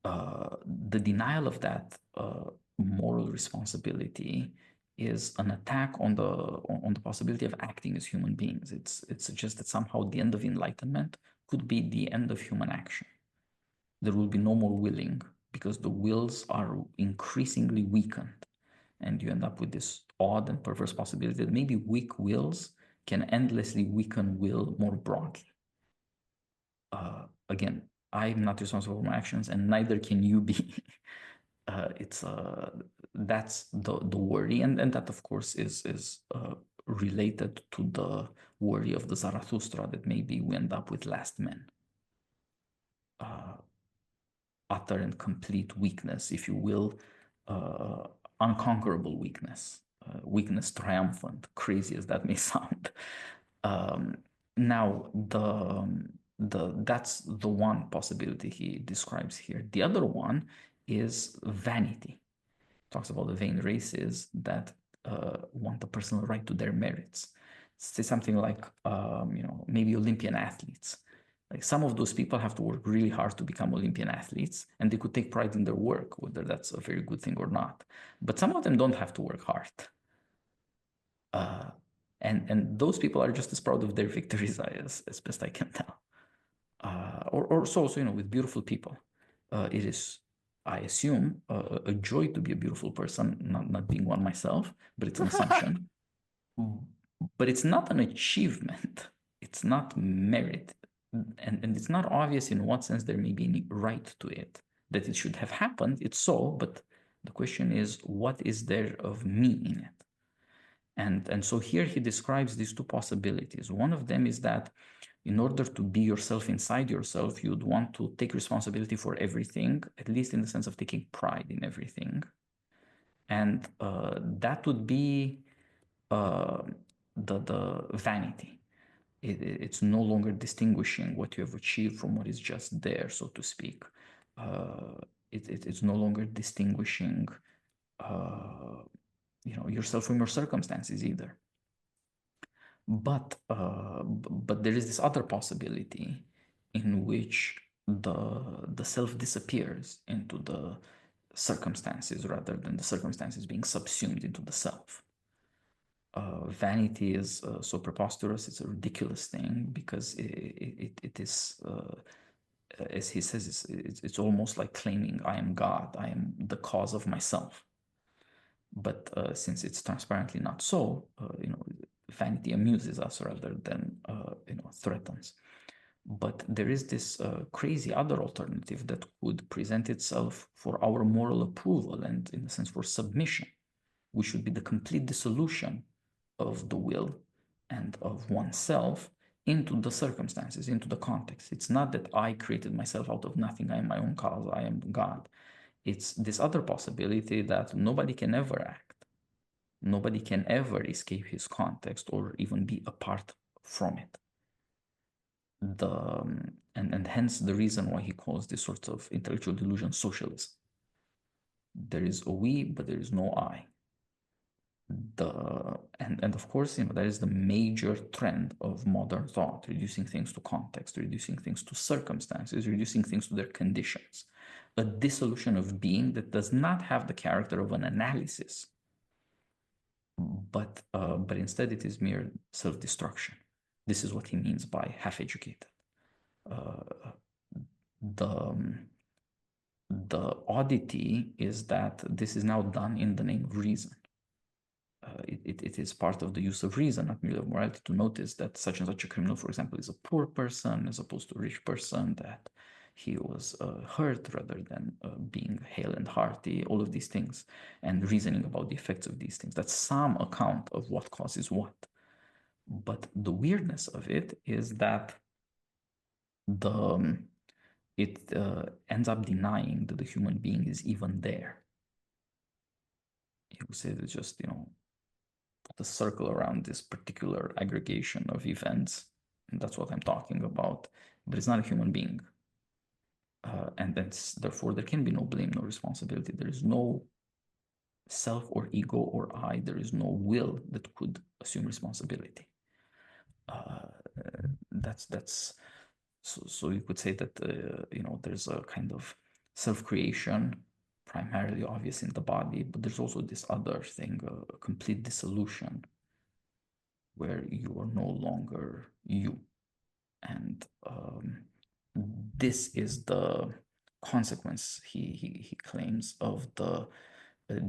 the denial of that moral responsibility is an attack on the possibility of acting as human beings. It suggests that somehow the end of enlightenment could be the end of human action. There will be no more willing because the wills are increasingly weakened, and you end up with this odd and perverse possibility that maybe weak wills can endlessly weaken will more broadly. Again, I'm not responsible for my actions, and neither can you be. It's that's the worry, and that of course is related to the worry of the Zarathustra that maybe we end up with last men, utter and complete weakness, if you will, unconquerable weakness, weakness triumphant, crazy as that may sound. Now that's the one possibility he describes here. The other one is vanity. Talks about the vain races that want a personal right to their merits. Say something like, maybe Olympian athletes. Like some of those people have to work really hard to become Olympian athletes, and they could take pride in their work, whether that's a very good thing or not. But some of them don't have to work hard. And those people are just as proud of their victories as best I can tell. Or so also, with beautiful people. It is, I assume, a joy to be a beautiful person, not being one myself, but it's an assumption. But it's not an achievement. It's not merit. And it's not obvious in what sense there may be any right to it. That it should have happened, it's so, but the question is, what is there of me in it? And so here he describes these two possibilities. One of them is that in order to be yourself inside yourself, you'd want to take responsibility for everything, at least in the sense of taking pride in everything. And that would be the vanity. It's no longer distinguishing what you have achieved from what is just there, so to speak. It's no longer distinguishing yourself from your circumstances either. But there is this other possibility in which the self disappears into the circumstances rather than the circumstances being subsumed into the self. Vanity is so preposterous, it's a ridiculous thing because it is, as he says, it's almost like claiming I am God, I am the cause of myself. But since it's transparently not so, vanity amuses us rather than threatens. But there is this crazy other alternative that could present itself for our moral approval and, in a sense, for submission, which would be the complete dissolution of the will and of oneself into the circumstances, into the context. It's not that I created myself out of nothing, I am my own cause, I am God. It's this other possibility that nobody can ever act. Nobody can ever escape his context or even be apart from it. And hence the reason why he calls this sort of intellectual delusion socialism. There is a we, but there is no I. And of course, that is the major trend of modern thought, reducing things to context, reducing things to circumstances, reducing things to their conditions. A dissolution of being that does not have the character of an analysis, but instead it is mere self-destruction. This is what he means by half-educated. The oddity is that this is now done in the name of reason. It is part of the use of reason, not merely of morality, to notice that such and such a criminal, for example, is a poor person as opposed to a rich person, that he was hurt rather than being hale and hearty, all of these things, and reasoning about the effects of these things. That's some account of what causes what. But the weirdness of it is that it ends up denying that the human being is even there. You say that just, put a circle around this particular aggregation of events, and that's what I'm talking about, but it's not a human being. And therefore there can be no blame, no responsibility. There is no self or ego or I. There is no will that could assume responsibility. That's So you could say that there's a kind of self-creation, primarily obvious in the body, but there's also this other thing, a complete dissolution, where you are no longer you. And this is the consequence, he claims, of the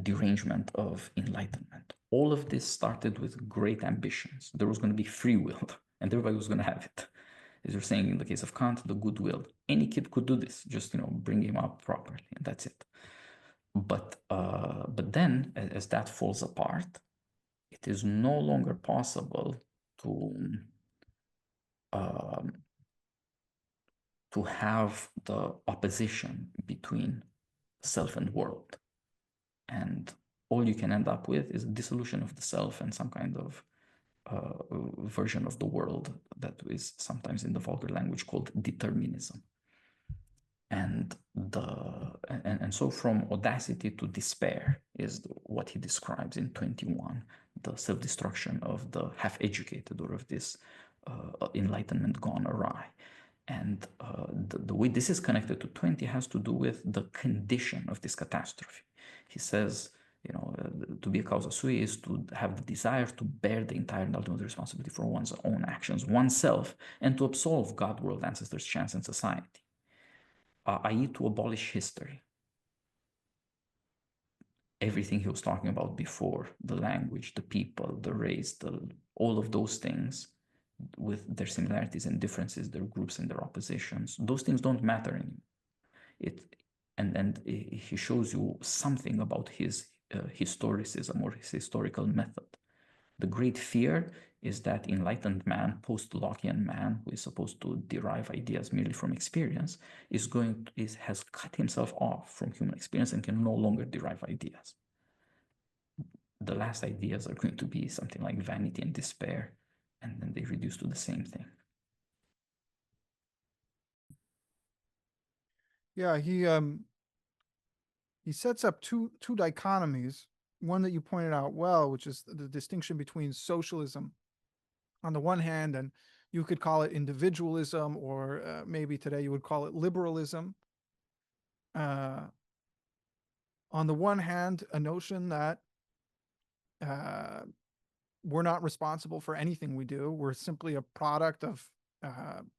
derangement of enlightenment. All of this started with great ambitions. There was going to be free will, and everybody was going to have it. As you're saying in the case of Kant, the goodwill. Any kid could do this, just bring him up properly, and that's it. But then, as that falls apart, it is no longer possible to have the opposition between self and world. And all you can end up with is a dissolution of the self and some kind of version of the world that is sometimes in the vulgar language called determinism. And so from audacity to despair is what he describes in 21, the self-destruction of the half-educated, or of this enlightenment gone awry. And the way this is connected to 20 has to do with the condition of this catastrophe. He says, to be a causa sui is to have the desire to bear the entire and ultimate responsibility for one's own actions, oneself, and to absolve God, world, ancestors, chance, and society, i.e. to abolish history. Everything he was talking about before, the language, the people, the race, all of those things, with their similarities and differences, their groups and their oppositions, those things don't matter anymore. And he shows you something about his historicism, or his historical method. The great fear is that enlightened man, post-Lockean man, who is supposed to derive ideas merely from experience, has cut himself off from human experience and can no longer derive ideas. The last ideas are going to be something like vanity and despair, and then they reduce to the same thing. Yeah, he sets up two dichotomies. One that you pointed out well, which is the distinction between socialism on the one hand, and you could call it individualism, or maybe today you would call it liberalism. On the one hand, a notion that we're not responsible for anything we do. We're simply a product of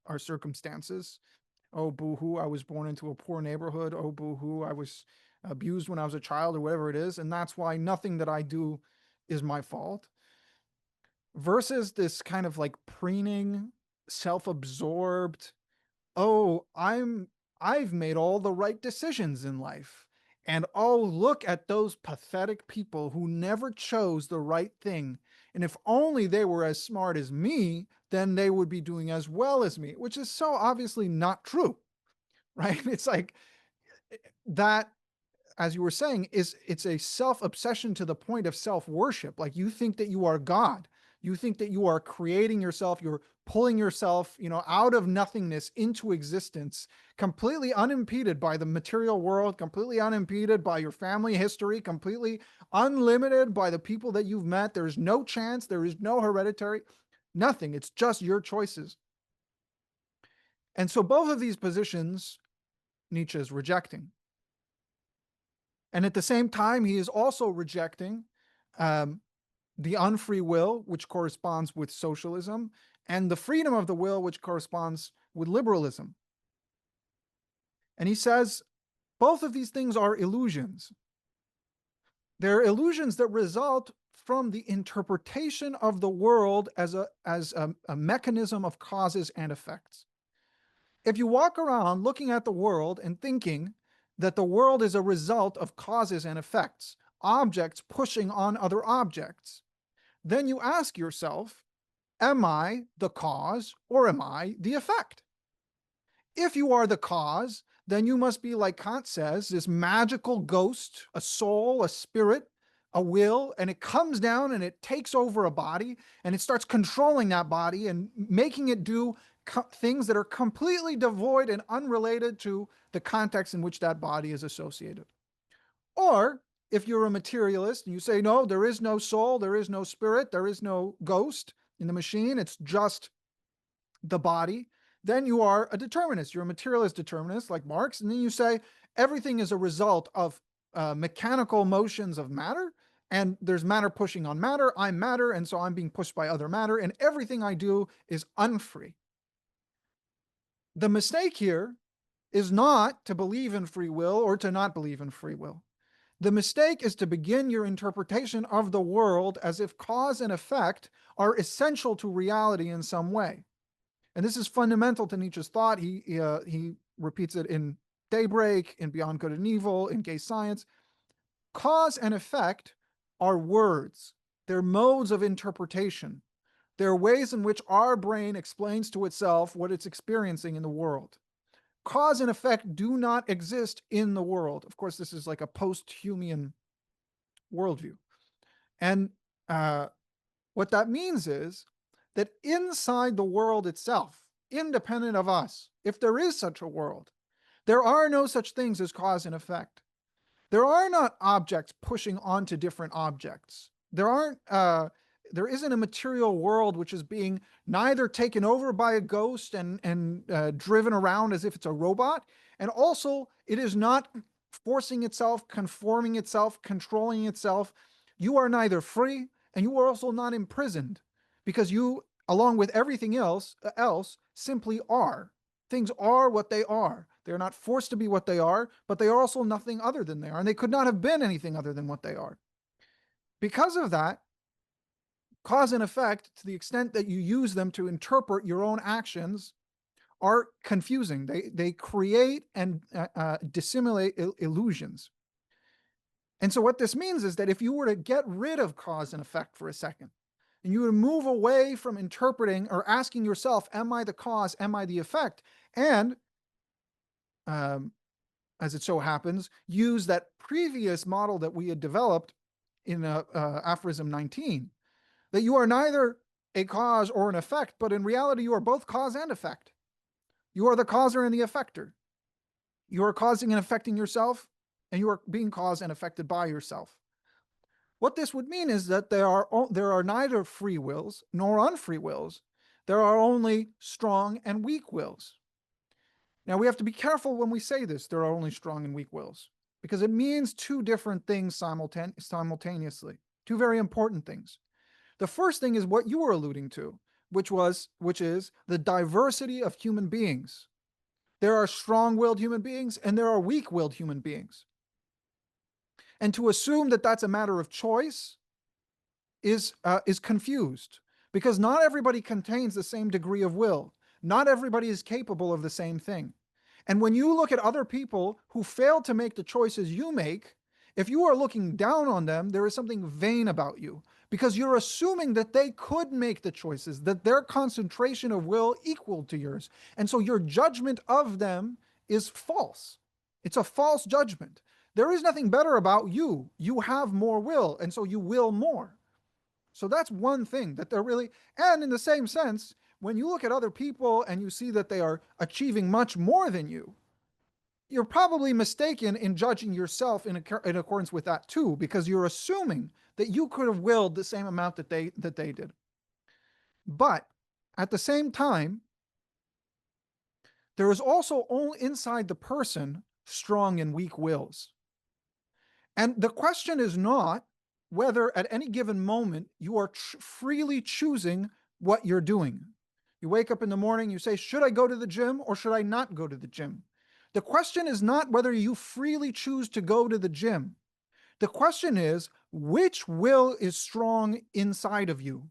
our circumstances. Oh, boo-hoo, I was born into a poor neighborhood. Oh, boo-hoo, I was abused when I was a child, or whatever it is. And that's why nothing that I do is my fault. Versus this kind of like preening, self-absorbed, oh, I've made all the right decisions in life. And oh, look at those pathetic people who never chose the right thing. And if only they were as smart as me, then they would be doing as well as me, which is so obviously not true, right? It's like that, as you were saying, it's a self-obsession to the point of self-worship. Like, you think that you are God. You think that you are creating yourself. You're pulling yourself, out of nothingness into existence, completely unimpeded by the material world, completely unimpeded by your family history, completely unlimited by the people that you've met. There's no chance. There is no hereditary, nothing. It's just your choices. And so both of these positions, Nietzsche is rejecting. And at the same time, he is also rejecting the unfree will, which corresponds with socialism, and the freedom of the will, which corresponds with liberalism. And he says both of these things are illusions. They're illusions that result from the interpretation of the world as a mechanism of causes and effects. If you walk around looking at the world and thinking that the world is a result of causes and effects, objects pushing on other objects, then you ask yourself, am I the cause or am I the effect? If you are the cause, then you must be, like Kant says, this magical ghost, a soul, a spirit, a will, and it comes down and it takes over a body and it starts controlling that body and making it do things that are completely devoid and unrelated to the context in which that body is associated. Or if you're a materialist and you say, no, there is no soul, there is no spirit, there is no ghost in the machine, it's just the body, then you are a determinist. You're a materialist determinist like Marx. And then you say everything is a result of mechanical motions of matter. And there's matter pushing on matter. I'm matter. And so I'm being pushed by other matter. And everything I do is unfree. The mistake here is not to believe in free will or to not believe in free will. The mistake is to begin your interpretation of the world as if cause and effect are essential to reality in some way. And this is fundamental to Nietzsche's thought. He repeats it in Daybreak, in Beyond Good and Evil, in Gay Science. Cause and effect are words. They're modes of interpretation. They're ways in which our brain explains to itself what it's experiencing in the world. Cause and effect do not exist in the world. Of course, this is like a post-Humean worldview. And what that means is that inside the world itself, independent of us, if there is such a world, there are no such things as cause and effect. There are not objects pushing onto different objects. There isn't a material world which is being neither taken over by a ghost and driven around as if it's a robot, and also it is not forcing itself, conforming itself, controlling itself. You are neither free and you are also not imprisoned, because you, along with everything else, simply are. Things are what they are. They're not forced to be what they are, but they are also nothing other than they are, and they could not have been anything other than what they are. Because of that, cause and effect, to the extent that you use them to interpret your own actions, are confusing. They create and dissimulate illusions. And so what this means is that if you were to get rid of cause and effect for a second, and you would move away from interpreting or asking yourself, am I the cause, am I the effect? And as it so happens, use that previous model that we had developed in aphorism 19, that you are neither a cause or an effect, but in reality, you are both cause and effect. You are the causer and the effector. You are causing and affecting yourself, and you are being caused and affected by yourself. What this would mean is that there are neither free wills nor unfree wills. There are only strong and weak wills. Now, we have to be careful when we say this, there are only strong and weak wills, because it means two different things simultaneously, two very important things. The first thing is what you were alluding to, which is the diversity of human beings. There are strong-willed human beings and there are weak-willed human beings. And to assume that that's a matter of choice is confused, because not everybody contains the same degree of will. Not everybody is capable of the same thing. And when you look at other people who fail to make the choices you make, if you are looking down on them, there is something vain about you, because you're assuming that they could make the choices, that their concentration of will equal to yours. And so your judgment of them is false. It's a false judgment. There is nothing better about you. You have more will, and so you will more. So that's one thing that they're really, and in the same sense, when you look at other people and you see that they are achieving much more than you, you're probably mistaken in judging yourself in accordance with that too, because you're assuming that you could have willed the same amount that they did. But at the same time, there is also inside the person strong and weak wills. And the question is not whether at any given moment you are freely choosing what you're doing. You wake up in the morning, you say, should I go to the gym or should I not go to the gym? The question is not whether you freely choose to go to the gym. The question is, which will is strong inside of you?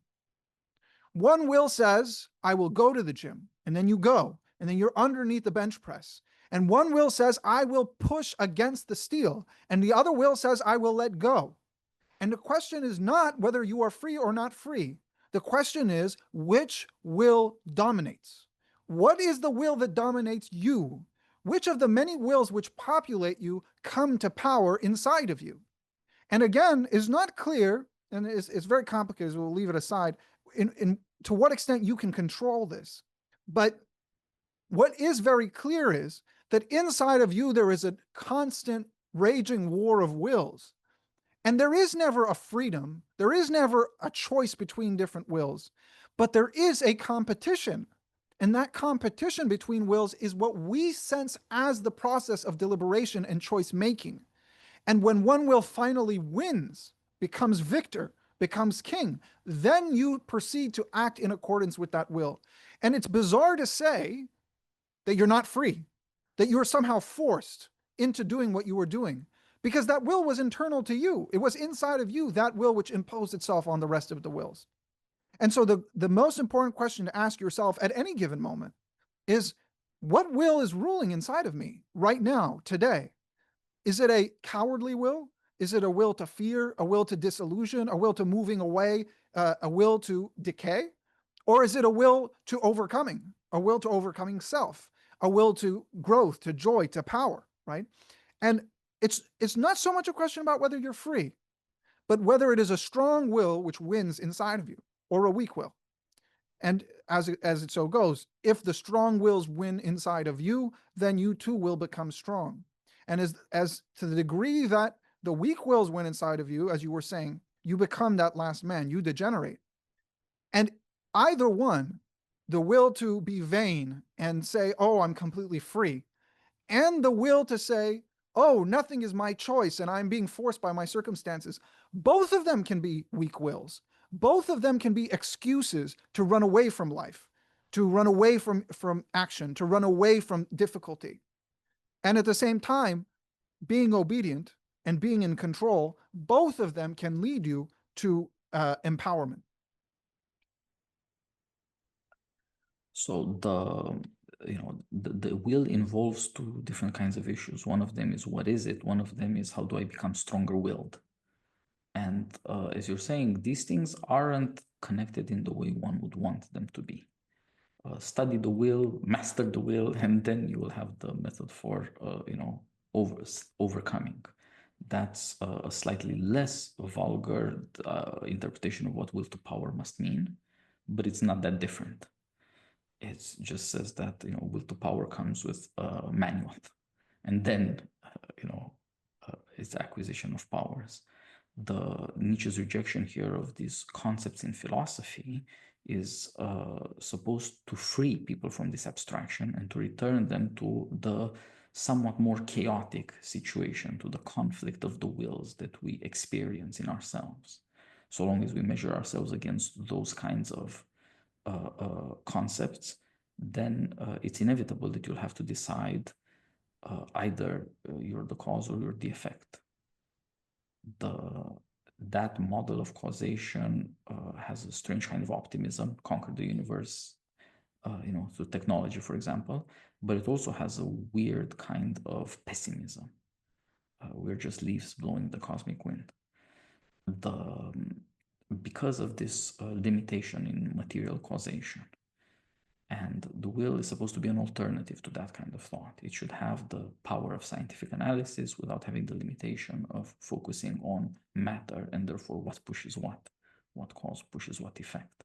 One will says, I will go to the gym, and then you go, and then you're underneath the bench press. And one will says, I will push against the steel, and the other will says, I will let go. And the question is not whether you are free or not free. The question is, which will dominates? What is the will that dominates you? Which of the many wills which populate you come to power inside of you? And again, is not clear, and it's very complicated, so we'll leave it aside, to what extent you can control this. But what is very clear is that inside of you there is a constant raging war of wills. And there is never a freedom, there is never a choice between different wills, but there is a competition. And that competition between wills is what we sense as the process of deliberation and choice making. And when one will finally wins, becomes victor, becomes king, then you proceed to act in accordance with that will. And it's bizarre to say that you're not free, that you're somehow forced into doing what you were doing, because that will was internal to you. It was inside of you, that will which imposed itself on the rest of the wills. And so the most important question to ask yourself at any given moment is, what will is ruling inside of me right now, today? Is it a cowardly will? Is it a will to fear, a will to disillusion, a will to moving away, a will to decay? Or is it a will to overcoming, a will to overcoming self, a will to growth, to joy, to power, right? And it's not so much a question about whether you're free, but whether it is a strong will which wins inside of you or a weak will. And as it so goes, if the strong wills win inside of you, then you too will become strong. And as to the degree that the weak wills win inside of you, as you were saying, you become that last man, you degenerate. And either one, the will to be vain and say, oh, I'm completely free, and the will to say, oh, nothing is my choice and I'm being forced by my circumstances, both of them can be weak wills. Both of them can be excuses to run away from life, to run away from action, to run away from difficulty. And at the same time, being obedient and being in control, both of them can lead you to empowerment. So the will involves two different kinds of issues. One of them is what is it? One of them is how do I become stronger willed? And as you're saying, these things aren't connected in the way one would want them to be. Study the will, master the will, and then you will have the method for overcoming. That's a slightly less vulgar interpretation of what will to power must mean, but it's not that different. It just says that will to power comes with a manual, and then it's acquisition of powers. The Nietzsche's rejection here of these concepts in philosophy is supposed to free people from this abstraction and to return them to the somewhat more chaotic situation, to the conflict of the wills that we experience in ourselves. So long as we measure ourselves against those kinds of concepts, then it's inevitable that you'll have to decide either you're the cause or you're the effect. That model of causation has a strange kind of optimism, conquer the universe, through technology, for example, but it also has a weird kind of pessimism. We're just leaves blowing the cosmic wind. Because of this limitation in material causation, and the will is supposed to be an alternative to that kind of thought. It should have the power of scientific analysis without having the limitation of focusing on matter and therefore what pushes what cause pushes what effect.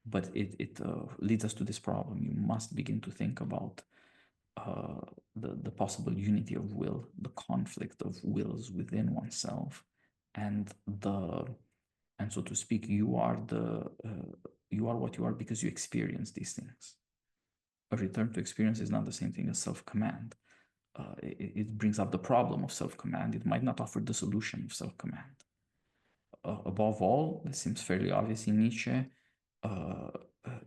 But it leads us to this problem. You must begin to think about the possible unity of will, the conflict of wills within oneself, and so to speak, you are what you are because you experience these things. A return to experience is not the same thing as self-command. It brings up the problem of self-command. It might not offer the solution of self-command. Above all, this seems fairly obvious in Nietzsche.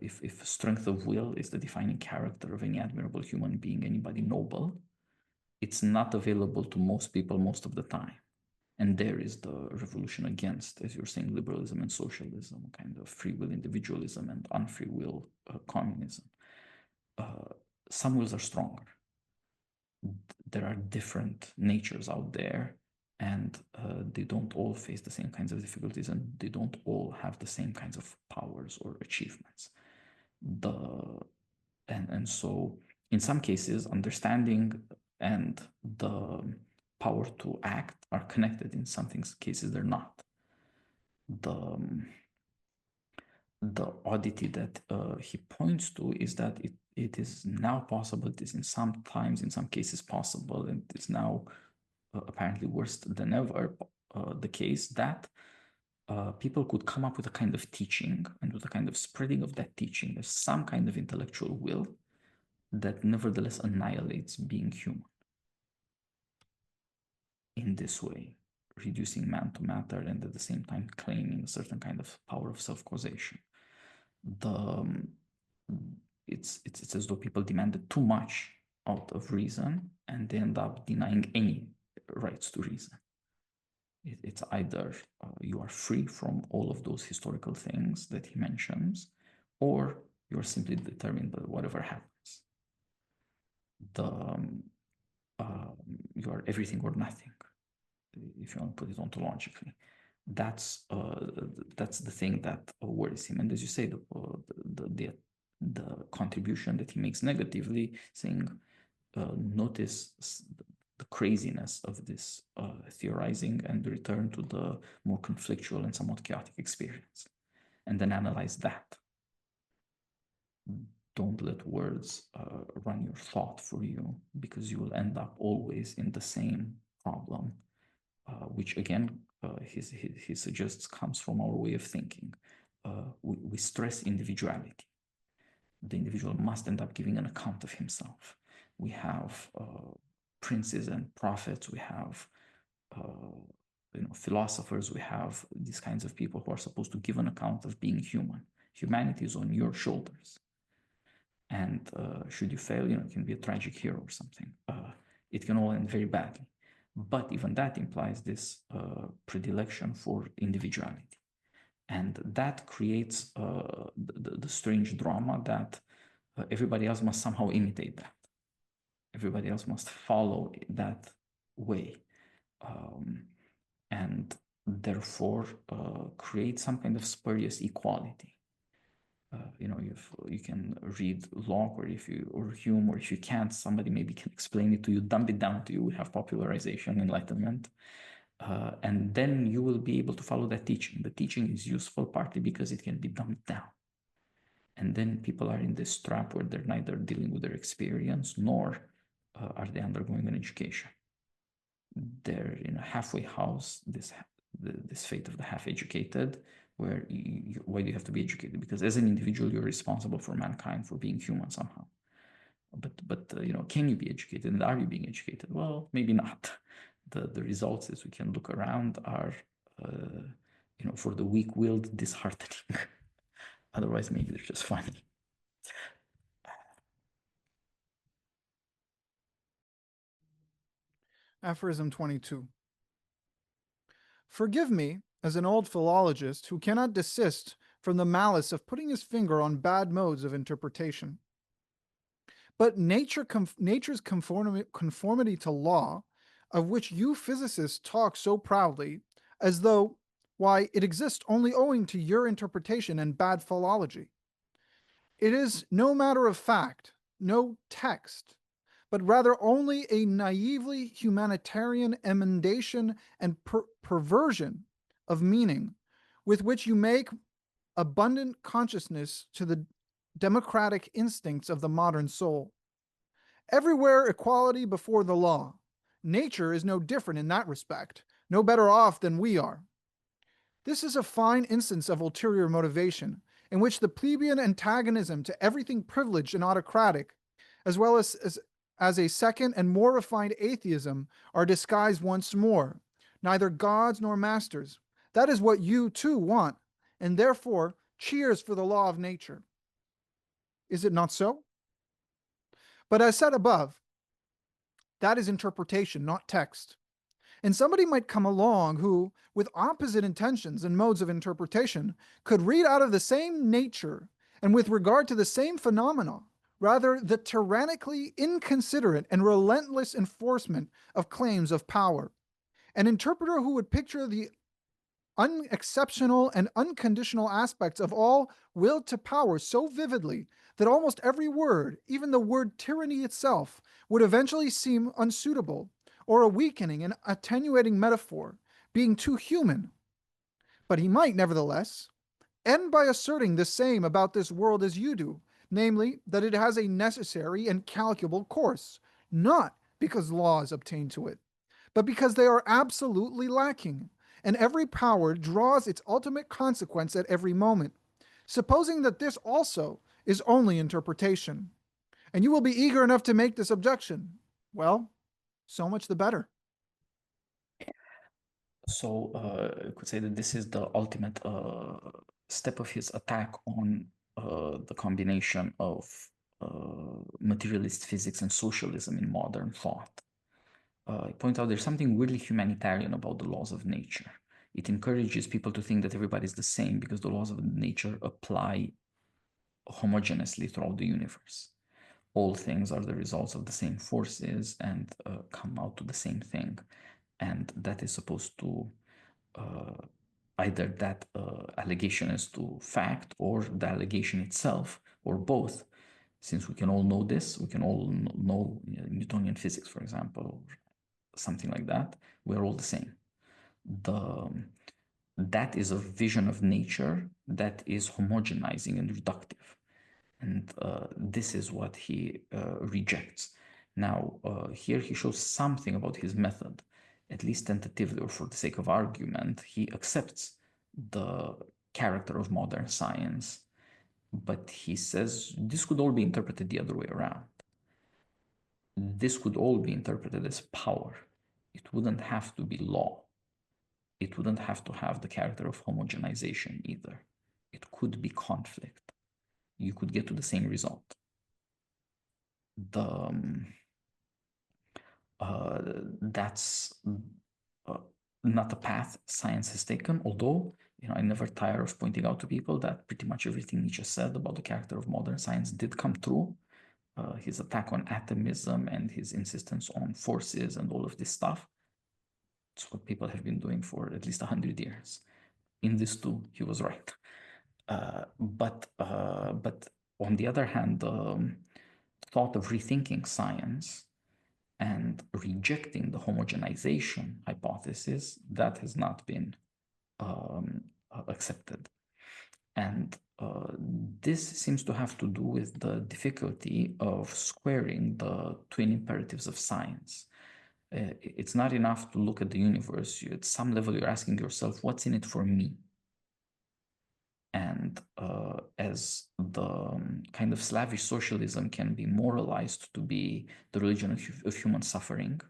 If strength of will is the defining character of any admirable human being, anybody noble, it's not available to most people most of the time. And there is the revolution against, as you're saying, liberalism and socialism, kind of free will individualism and unfree will communism. Some wills are stronger. There are different natures out there, and they don't all face the same kinds of difficulties, and they don't all have the same kinds of powers or achievements. And so in some cases, understanding and the power to act are connected. In some cases they're not. The oddity that he points to is that it is now possible, it is in some cases possible, and it's now apparently worse than ever the case that people could come up with a kind of teaching, and with a kind of spreading of that teaching, there's some kind of intellectual will that nevertheless annihilates being human in this way, reducing man to matter and at the same time claiming a certain kind of power of self-causation. It's as though people demanded too much out of reason, and they end up denying any rights to reason. It's either you are free from all of those historical things that he mentions, or you're simply determined by whatever happens. You are everything or nothing, if you want to put it ontologically. That's the thing that worries him. And as you say, the contribution that he makes negatively, saying, notice the craziness of this theorizing and return to the more conflictual and somewhat chaotic experience, and then analyze that. Don't let words run your thought for you, because you will end up always in the same problem, which again, he suggests comes from our way of thinking. We stress individuality. The individual must end up giving an account of himself. We have princes and prophets, we have philosophers, we have these kinds of people who are supposed to give an account of being human. Humanity is on your shoulders. And should you fail, it can be a tragic hero or something. It can all end very badly. But even that implies this predilection for individuality. And that creates the strange drama that everybody else must somehow imitate that. Everybody else must follow that way. And therefore create some kind of spurious equality. You can read Locke or Hume, or if you can't, somebody maybe can explain it to you, dumb it down to you. We have popularization, enlightenment. And then you will be able to follow that teaching. The teaching is useful partly because it can be dumbed down. And then people are in this trap where they're neither dealing with their experience nor are they undergoing an education. They're in a halfway house, this fate of the half-educated, where why do you have to be educated? Because as an individual, you're responsible for mankind, for being human somehow. But can you be educated, and are you being educated? Well, maybe not. The results, as we can look around, are for the weak-willed, disheartening. Otherwise, maybe they're just funny. Aphorism 22. Forgive me, as an old philologist who cannot desist from the malice of putting his finger on bad modes of interpretation. But nature's conformity to law, of which you physicists talk so proudly, as though, why, it exists only owing to your interpretation and bad philology. It is no matter of fact, no text, but rather only a naively humanitarian emendation and perversion of meaning, with which you make abundant consciousness to the democratic instincts of the modern soul. Everywhere equality before the law. Nature is no different in that respect, no better off than we are. This is a fine instance of ulterior motivation, in which the plebeian antagonism to everything privileged and autocratic, as well as a second and more refined atheism, are disguised once more, neither gods nor masters. That is what you too want, and therefore cheers for the law of nature. Is it not so? But as said above, that is interpretation, not text. And somebody might come along who, with opposite intentions and modes of interpretation, could read out of the same nature and with regard to the same phenomena, rather the tyrannically inconsiderate and relentless enforcement of claims of power. An interpreter who would picture the unexceptional and unconditional aspects of all will to power so vividly that almost every word, even the word tyranny itself, would eventually seem unsuitable, or a weakening and attenuating metaphor, being too human. But he might, nevertheless, end by asserting the same about this world as you do, namely, that it has a necessary and calculable course, not because laws obtain to it, but because they are absolutely lacking, and every power draws its ultimate consequence at every moment, supposing that this also is only interpretation. And you will be eager enough to make this objection. Well, so much the better. So you could say that this is the ultimate step of his attack on the combination of materialist physics and socialism in modern thought. I point out there's something weirdly humanitarian about the laws of nature. It encourages people to think that everybody's the same because the laws of nature apply homogeneously throughout the universe. All things are the results of the same forces and come out to the same thing. And that is supposed to either that allegation is to fact or the allegation itself or both. Since we can all know this, we can all know Newtonian physics, for example, or something like that, we're all the same. That is a vision of nature that is homogenizing and reductive. And this is what he rejects. Now, here he shows something about his method, at least tentatively or for the sake of argument. He accepts the character of modern science, but he says this could all be interpreted the other way around. This could all be interpreted as power. It wouldn't have to be law. It wouldn't have to have the character of homogenization either. It could be conflict. You could get to the same result. That's not a path science has taken, although I never tire of pointing out to people that pretty much everything Nietzsche said about the character of modern science did come true. His attack on atomism and his insistence on forces and all of this stuff. It's what people have been doing for at least 100 years. In this too, he was right. But on the other hand, thought of rethinking science and rejecting the homogenization hypothesis, that has not been accepted. And this seems to have to do with the difficulty of squaring the twin imperatives of science. It's not enough to look at the universe. At some level, you're asking yourself, what's in it for me? And as the kind of slavish socialism can be moralized to be the religion of human suffering,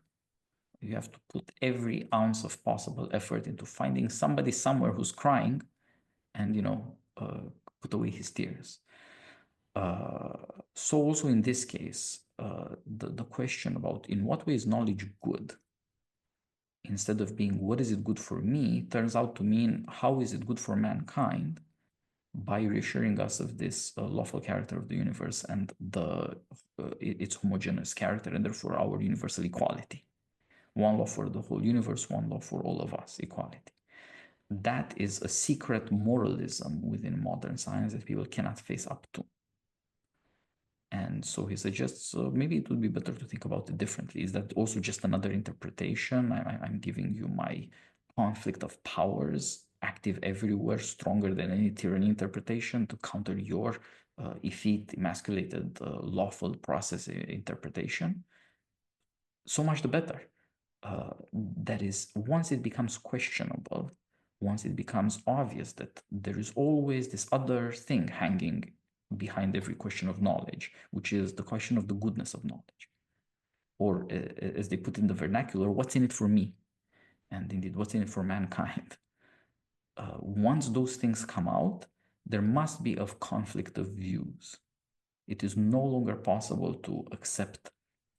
you have to put every ounce of possible effort into finding somebody somewhere who's crying and, put away his tears. So also in this case, the question about in what way is knowledge good, instead of being what is it good for me, turns out to mean how is it good for mankind, by reassuring us of this lawful character of the universe and its homogeneous character, and therefore our universal equality. One law for the whole universe, one law for all of us, equality. That is a secret moralism within modern science that people cannot face up to. And so he suggests maybe it would be better to think about it differently. Is that also just another interpretation? I'm giving you my conflict of powers, active everywhere, stronger than any tyranny interpretation to counter your effete, emasculated, lawful process interpretation. So much the better. That is, once it becomes questionable, once it becomes obvious that there is always this other thing hanging behind every question of knowledge, which is the question of the goodness of knowledge. Or as they put in the vernacular, what's in it for me? And indeed, what's in it for mankind? Once those things come out, there must be a conflict of views. It is no longer possible to accept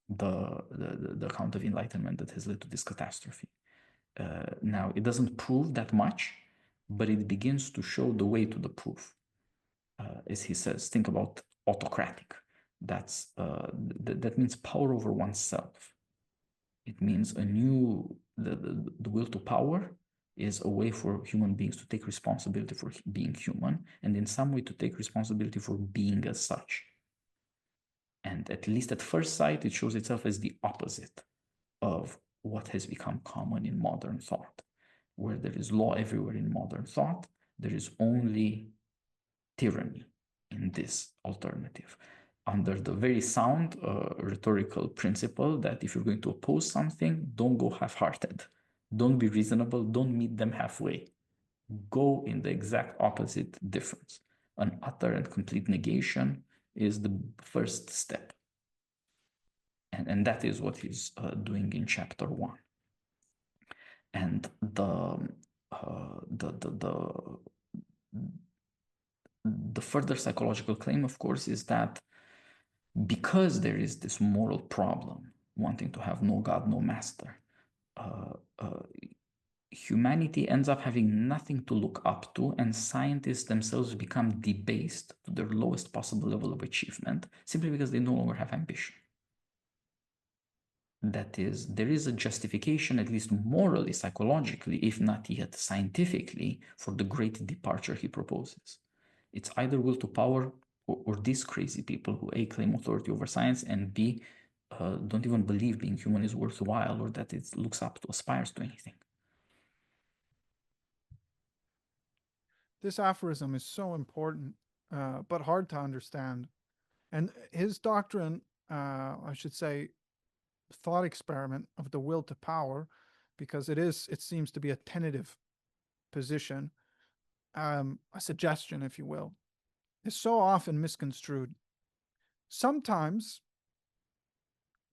the account of enlightenment that has led to this catastrophe. Now, it doesn't prove that much, but it begins to show the way to the proof. As he says, think about autocratic. That means power over oneself. It means the will to power is a way for human beings to take responsibility for being human, and in some way to take responsibility for being as such. And at least at first sight, it shows itself as the opposite of what has become common in modern thought. Where there is law everywhere in modern thought, there is only tyranny in this alternative, under the very sound rhetorical principle that if you're going to oppose something, don't go half-hearted. Don't be reasonable. Don't meet them halfway. Go in the exact opposite difference. An utter and complete negation is the first step. And that is what he's doing in chapter 1. And the further psychological claim, of course, is that because there is this moral problem, wanting to have no God, no master, humanity ends up having nothing to look up to, and scientists themselves become debased to their lowest possible level of achievement simply because they no longer have ambition. That is, there is a justification, at least morally, psychologically, if not yet scientifically, for the great departure he proposes. It's either will to power or these crazy people who A, claim authority over science, and B, don't even believe being human is worthwhile or that it looks up to, aspires to anything. This aphorism is so important, but hard to understand. And his doctrine, I should say, thought experiment of the will to power, because it seems to be a tentative position, a suggestion, if you will, is so often misconstrued. Sometimes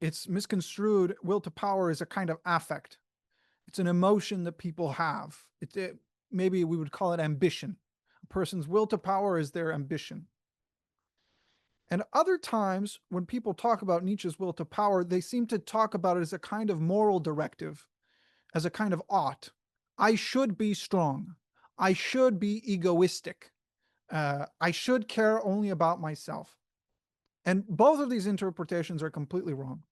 it's misconstrued. Will to power is a kind of affect. It's an emotion that people have. Maybe we would call it ambition. A person's will to power is their ambition. And other times, when people talk about Nietzsche's will to power, they seem to talk about it as a kind of moral directive, as a kind of ought. I should be strong. I should be egoistic. I should care only about myself. And both of these interpretations are completely wrong.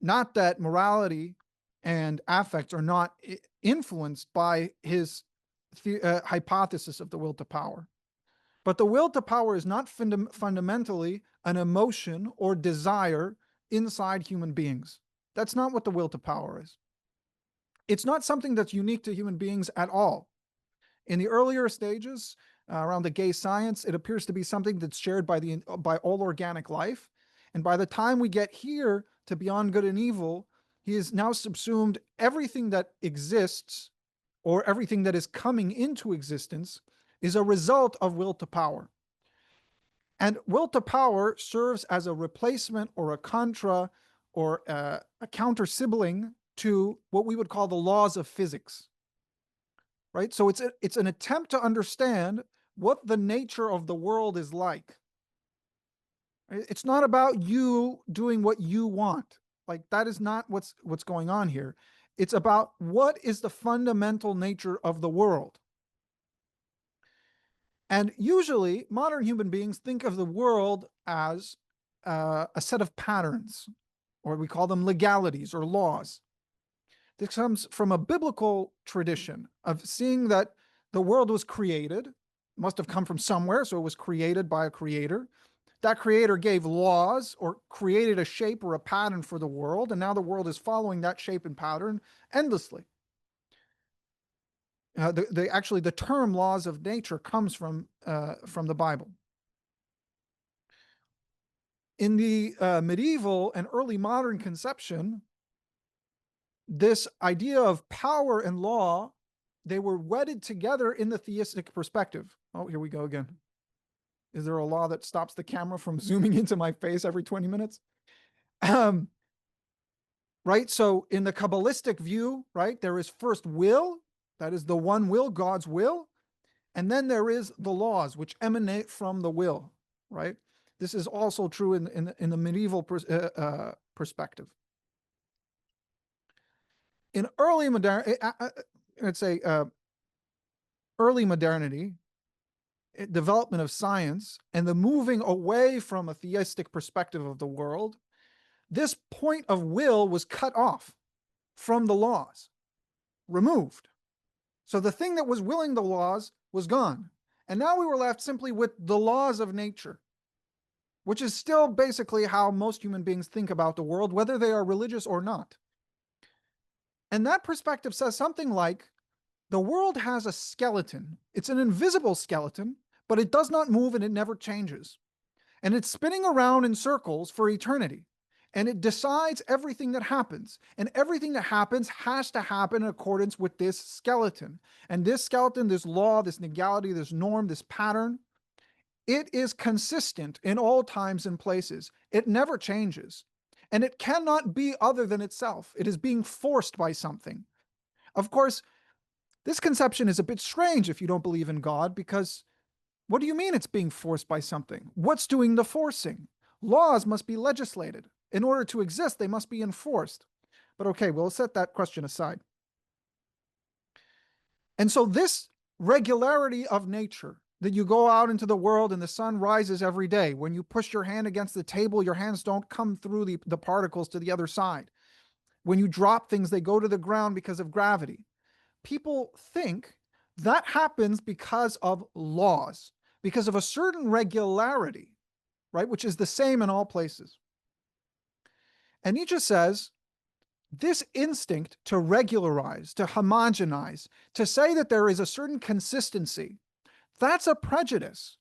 Not that morality and affects are not influenced by his hypothesis of the will to power. But the will to power is not fundamentally an emotion or desire inside human beings. That's not what the will to power is. It's not something that's unique to human beings at all. In the earlier stages, around the gay science, it appears to be something that's shared by all organic life. And by the time we get here to Beyond Good and Evil, he has now subsumed everything that exists, or everything that is coming into existence, is a result of will to power. And will to power serves as a replacement or a contra or a counter sibling to what we would call the laws of physics. Right? So it's an attempt to understand what the nature of the world is like. It's not about you doing what you want. Like, that is not what's going on here. It's about what is the fundamental nature of the world. And usually, modern human beings think of the world as a set of patterns, or we call them legalities or laws. This comes from a biblical tradition of seeing that the world was created, must have come from somewhere, so it was created by a creator. That creator gave laws or created a shape or a pattern for the world, and now the world is following that shape and pattern endlessly. Actually, the term laws of nature comes from the Bible. In the medieval and early modern conception, this idea of power and law, they were wedded together in the theistic perspective. Oh, here we go again. Is there a law that stops the camera from zooming into my face every 20 minutes? Right? So in the Kabbalistic view, right, there is first will, that is the one will, God's will, and then there is the laws which emanate from the will, right? This is also true in the medieval perspective. In early modernity, let's say early modernity, development of science, and the moving away from a theistic perspective of the world, this point of will was cut off from the laws, removed. So the thing that was willing the laws was gone. And now we were left simply with the laws of nature, which is still basically how most human beings think about the world, whether they are religious or not. And that perspective says something like, the world has a skeleton. It's an invisible skeleton, but it does not move and it never changes. And it's spinning around in circles for eternity. and it decides everything that happens. And everything that happens has to happen in accordance with this skeleton. And this skeleton, this law, this legality, this norm, this pattern, it is consistent in all times and places. It never changes. And it cannot be other than itself. It is being forced by something. Of course, this conception is a bit strange if you don't believe in God, because what do you mean it's being forced by something? What's doing the forcing? Laws must be legislated. In order to exist, they must be enforced. But okay, we'll set that question aside. And so this regularity of nature, that you go out into the world and the sun rises every day. When you push your hand against the table, your hands don't come through the particles to the other side. When you drop things, they go to the ground because of gravity. People think that happens because of laws, because of a certain regularity, right, which is the same in all places. And Nietzsche says this instinct to regularize, to homogenize, to say that there is a certain consistency, that's a prejudice.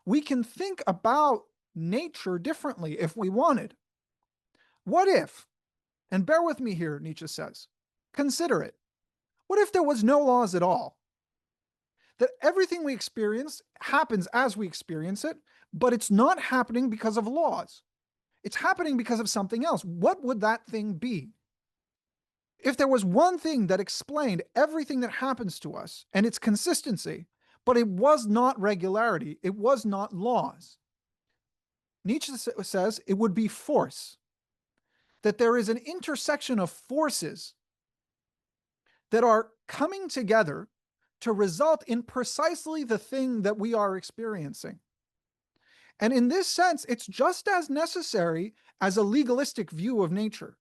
We can think about nature differently if we wanted. What if, and bear with me here, Nietzsche says, consider it. What if there was no laws at all? That everything we experience happens as we experience it, but it's not happening because of laws. It's happening because of something else. What would that thing be? If there was one thing that explained everything that happens to us and its consistency, but it was not regularity, it was not laws, Nietzsche says it would be force. That there is an intersection of forces that are coming together to result in precisely the thing that we are experiencing. And in this sense, it's just as necessary as a legalistic view of nature,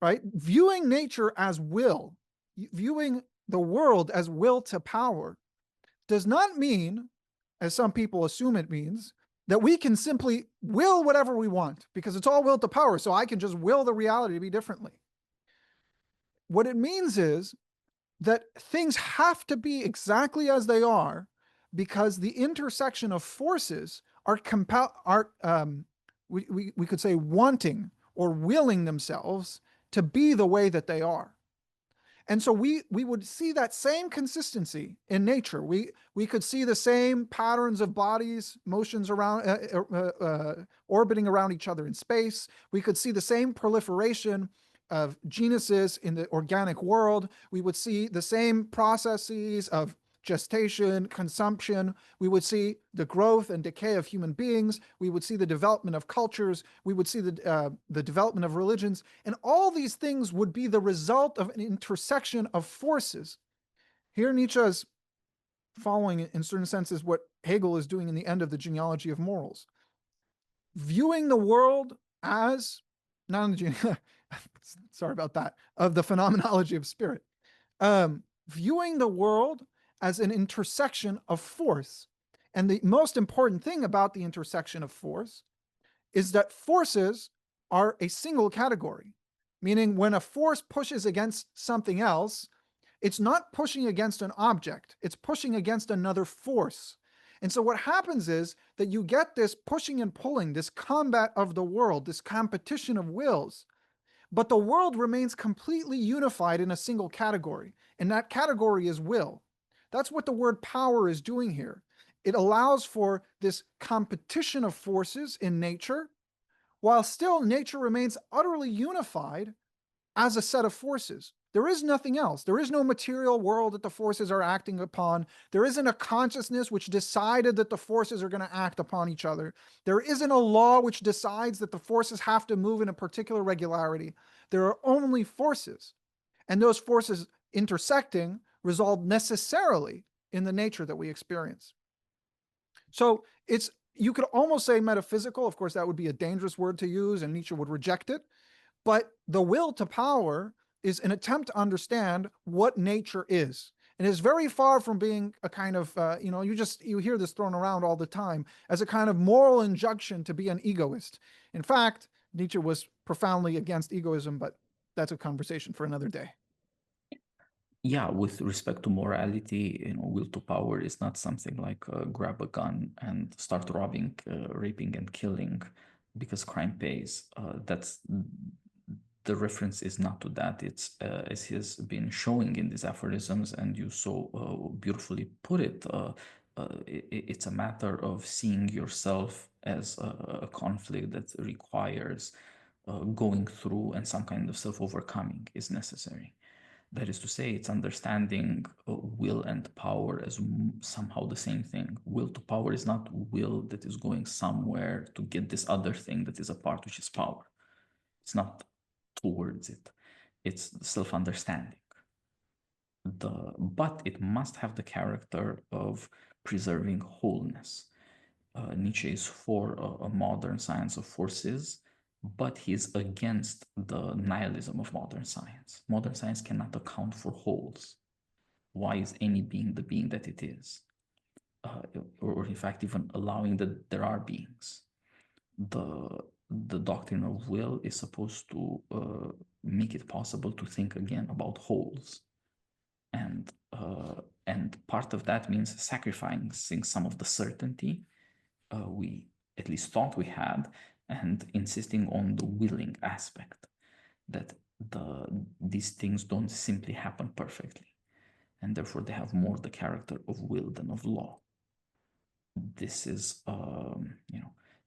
right? Viewing nature as will, viewing the world as will to power, does not mean, as some people assume it means, that we can simply will whatever we want because it's all will to power. So I can just will the reality to be differently. What it means is that things have to be exactly as they are because the intersection of forces are we could say wanting or willing themselves to be the way that they are. And so we would see that same consistency in nature. We could see the same patterns of bodies, motions around orbiting around each other in space. We could see the same proliferation of genuses in the organic world. We would see the same processes of gestation, consumption. We would see the growth and decay of human beings. We would see the development of cultures. We would see the development of religions. And all these things would be the result of an intersection of forces. Here Nietzsche is following, in certain senses, what Hegel is doing in the end of the genealogy of morals. Viewing the world as, not in the sorry about that, of the phenomenology of spirit. Viewing the world as an intersection of force. And the most important thing about the intersection of force is that forces are a single category, meaning when a force pushes against something else, it's not pushing against an object, it's pushing against another force. And so what happens is that you get this pushing and pulling, this combat of the world, this competition of wills, but the world remains completely unified in a single category, and that category is will. That's what the word power is doing here. It allows for this competition of forces in nature, while still nature remains utterly unified as a set of forces. There is nothing else. There is no material world that the forces are acting upon. There isn't a consciousness which decided that the forces are going to act upon each other. There isn't a law which decides that the forces have to move in a particular regularity. There are only forces. And those forces intersecting result necessarily in the nature that we experience. So it's, you could almost say metaphysical. Of course, that would be a dangerous word to use, and Nietzsche would reject it. But the will to power is an attempt to understand what nature is. And is very far from being a kind of, you hear this thrown around all the time as a kind of moral injunction to be an egoist. In fact, Nietzsche was profoundly against egoism, but that's a conversation for another day. Yeah, with respect to morality, will to power is not something like grab a gun and start robbing, raping, and killing, because crime pays. That's the reference is not to that. It's as he has been showing in these aphorisms, and you so beautifully put it. It's a matter of seeing yourself as a conflict that requires going through, and some kind of self-overcoming is necessary. That is to say, it's understanding will and power as somehow the same thing. Will to power is not will that is going somewhere to get this other thing that is a part, which is power. It's not towards it. It's self-understanding. But it must have the character of preserving wholeness. Nietzsche is for a modern science of forces, but he's against the nihilism of modern science. Modern science cannot account for wholes. Why is any being the being that it is? Or in fact, even allowing that there are beings. The doctrine of will is supposed to make it possible to think again about wholes. And part of that means sacrificing some of the certainty we at least thought we had, and insisting on the willing aspect, that these things don't simply happen perfectly, and therefore they have more the character of will than of law. This is,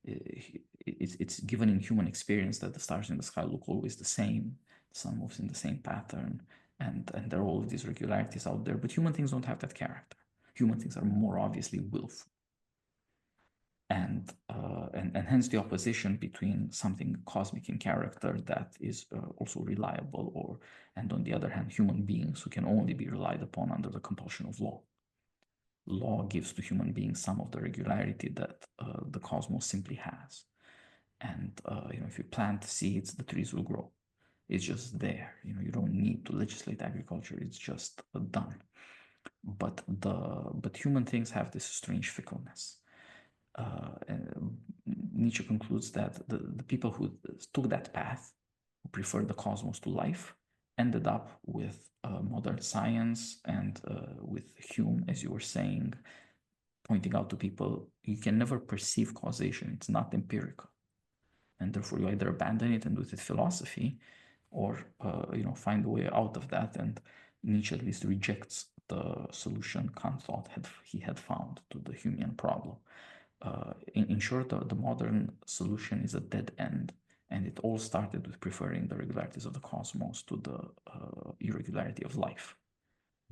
it's given in human experience that the stars in the sky look always the same, the sun moves in the same pattern, and there are all of these regularities out there, but human things don't have that character. Human things are more obviously willful. And hence the opposition between something cosmic in character that is also reliable, and on the other hand, human beings who can only be relied upon under the compulsion of law. Law gives to human beings some of the regularity that the cosmos simply has. And if you plant seeds, the trees will grow. It's just there. You don't need to legislate agriculture. It's just done. But human things have this strange fickleness. Nietzsche concludes that the people who took that path, who preferred the cosmos to life, ended up with modern science and with Hume, as you were saying, pointing out to people, you can never perceive causation. It's not empirical. And therefore you either abandon it and do it philosophy, or find a way out of that. And Nietzsche at least rejects the solution Kant thought he had found to the Humean problem. In short, the modern solution is a dead end, and it all started with preferring the regularities of the cosmos to the irregularity of life.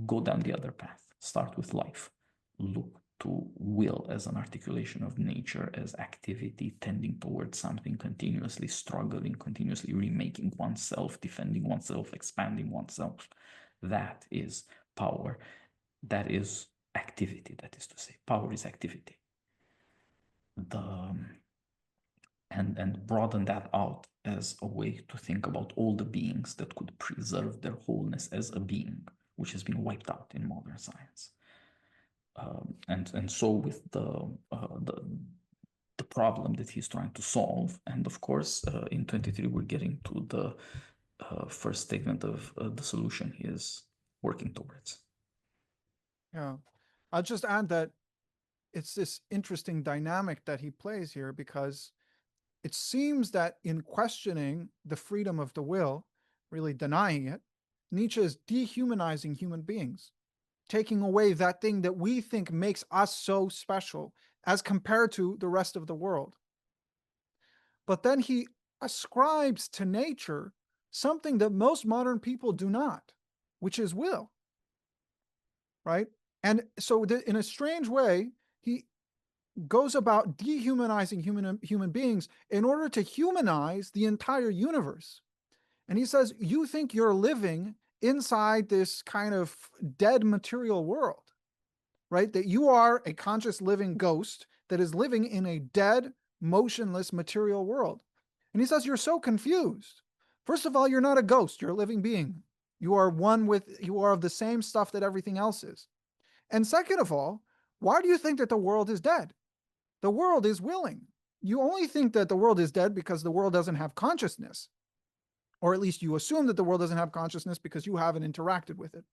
Go down the other path. Start with life. Look to will as an articulation of nature, as activity tending towards something, continuously struggling, continuously remaking oneself, defending oneself, expanding oneself. That is power. That is activity, that is to say. Power is activity. And broaden that out as a way to think about all the beings that could preserve their wholeness as a being, which has been wiped out in modern science. And so with the problem that he's trying to solve, and of course in 23 we're getting to the first statement of the solution he is working towards. Yeah, I'll just add that it's this interesting dynamic that he plays here, because it seems that in questioning the freedom of the will, really denying it, Nietzsche is dehumanizing human beings, taking away that thing that we think makes us so special as compared to the rest of the world. But then he ascribes to nature something that most modern people do not, which is will. Right? And so in a strange way, he goes about dehumanizing human beings in order to humanize the entire universe. And he says, you think you're living inside this kind of dead material world, right? That you are a conscious living ghost that is living in a dead, motionless material world. And he says, you're so confused. First of all, you're not a ghost, you're a living being. You are of the same stuff that everything else is. And second of all, why do you think that the world is dead? The world is willing. You only think that the world is dead because the world doesn't have consciousness. Or at least you assume that the world doesn't have consciousness because you haven't interacted with it.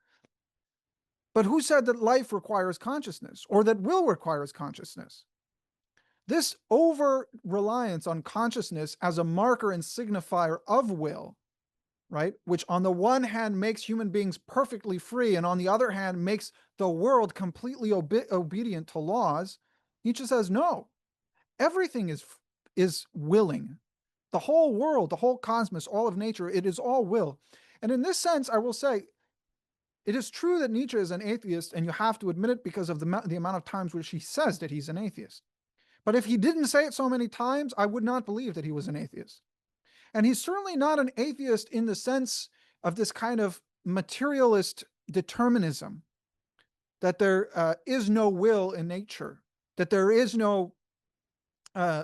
But who said that life requires consciousness, or that will requires consciousness? This over-reliance on consciousness as a marker and signifier of will, right, which on the one hand makes human beings perfectly free and on the other hand makes the world completely obedient to laws, Nietzsche says, no, everything is willing. The whole world, the whole cosmos, all of nature, it is all will. And in this sense, I will say, it is true that Nietzsche is an atheist, and you have to admit it because of the amount of times which he says that he's an atheist. But if he didn't say it so many times, I would not believe that he was an atheist. And he's certainly not an atheist in the sense of this kind of materialist determinism, that there is no will in nature, that there is no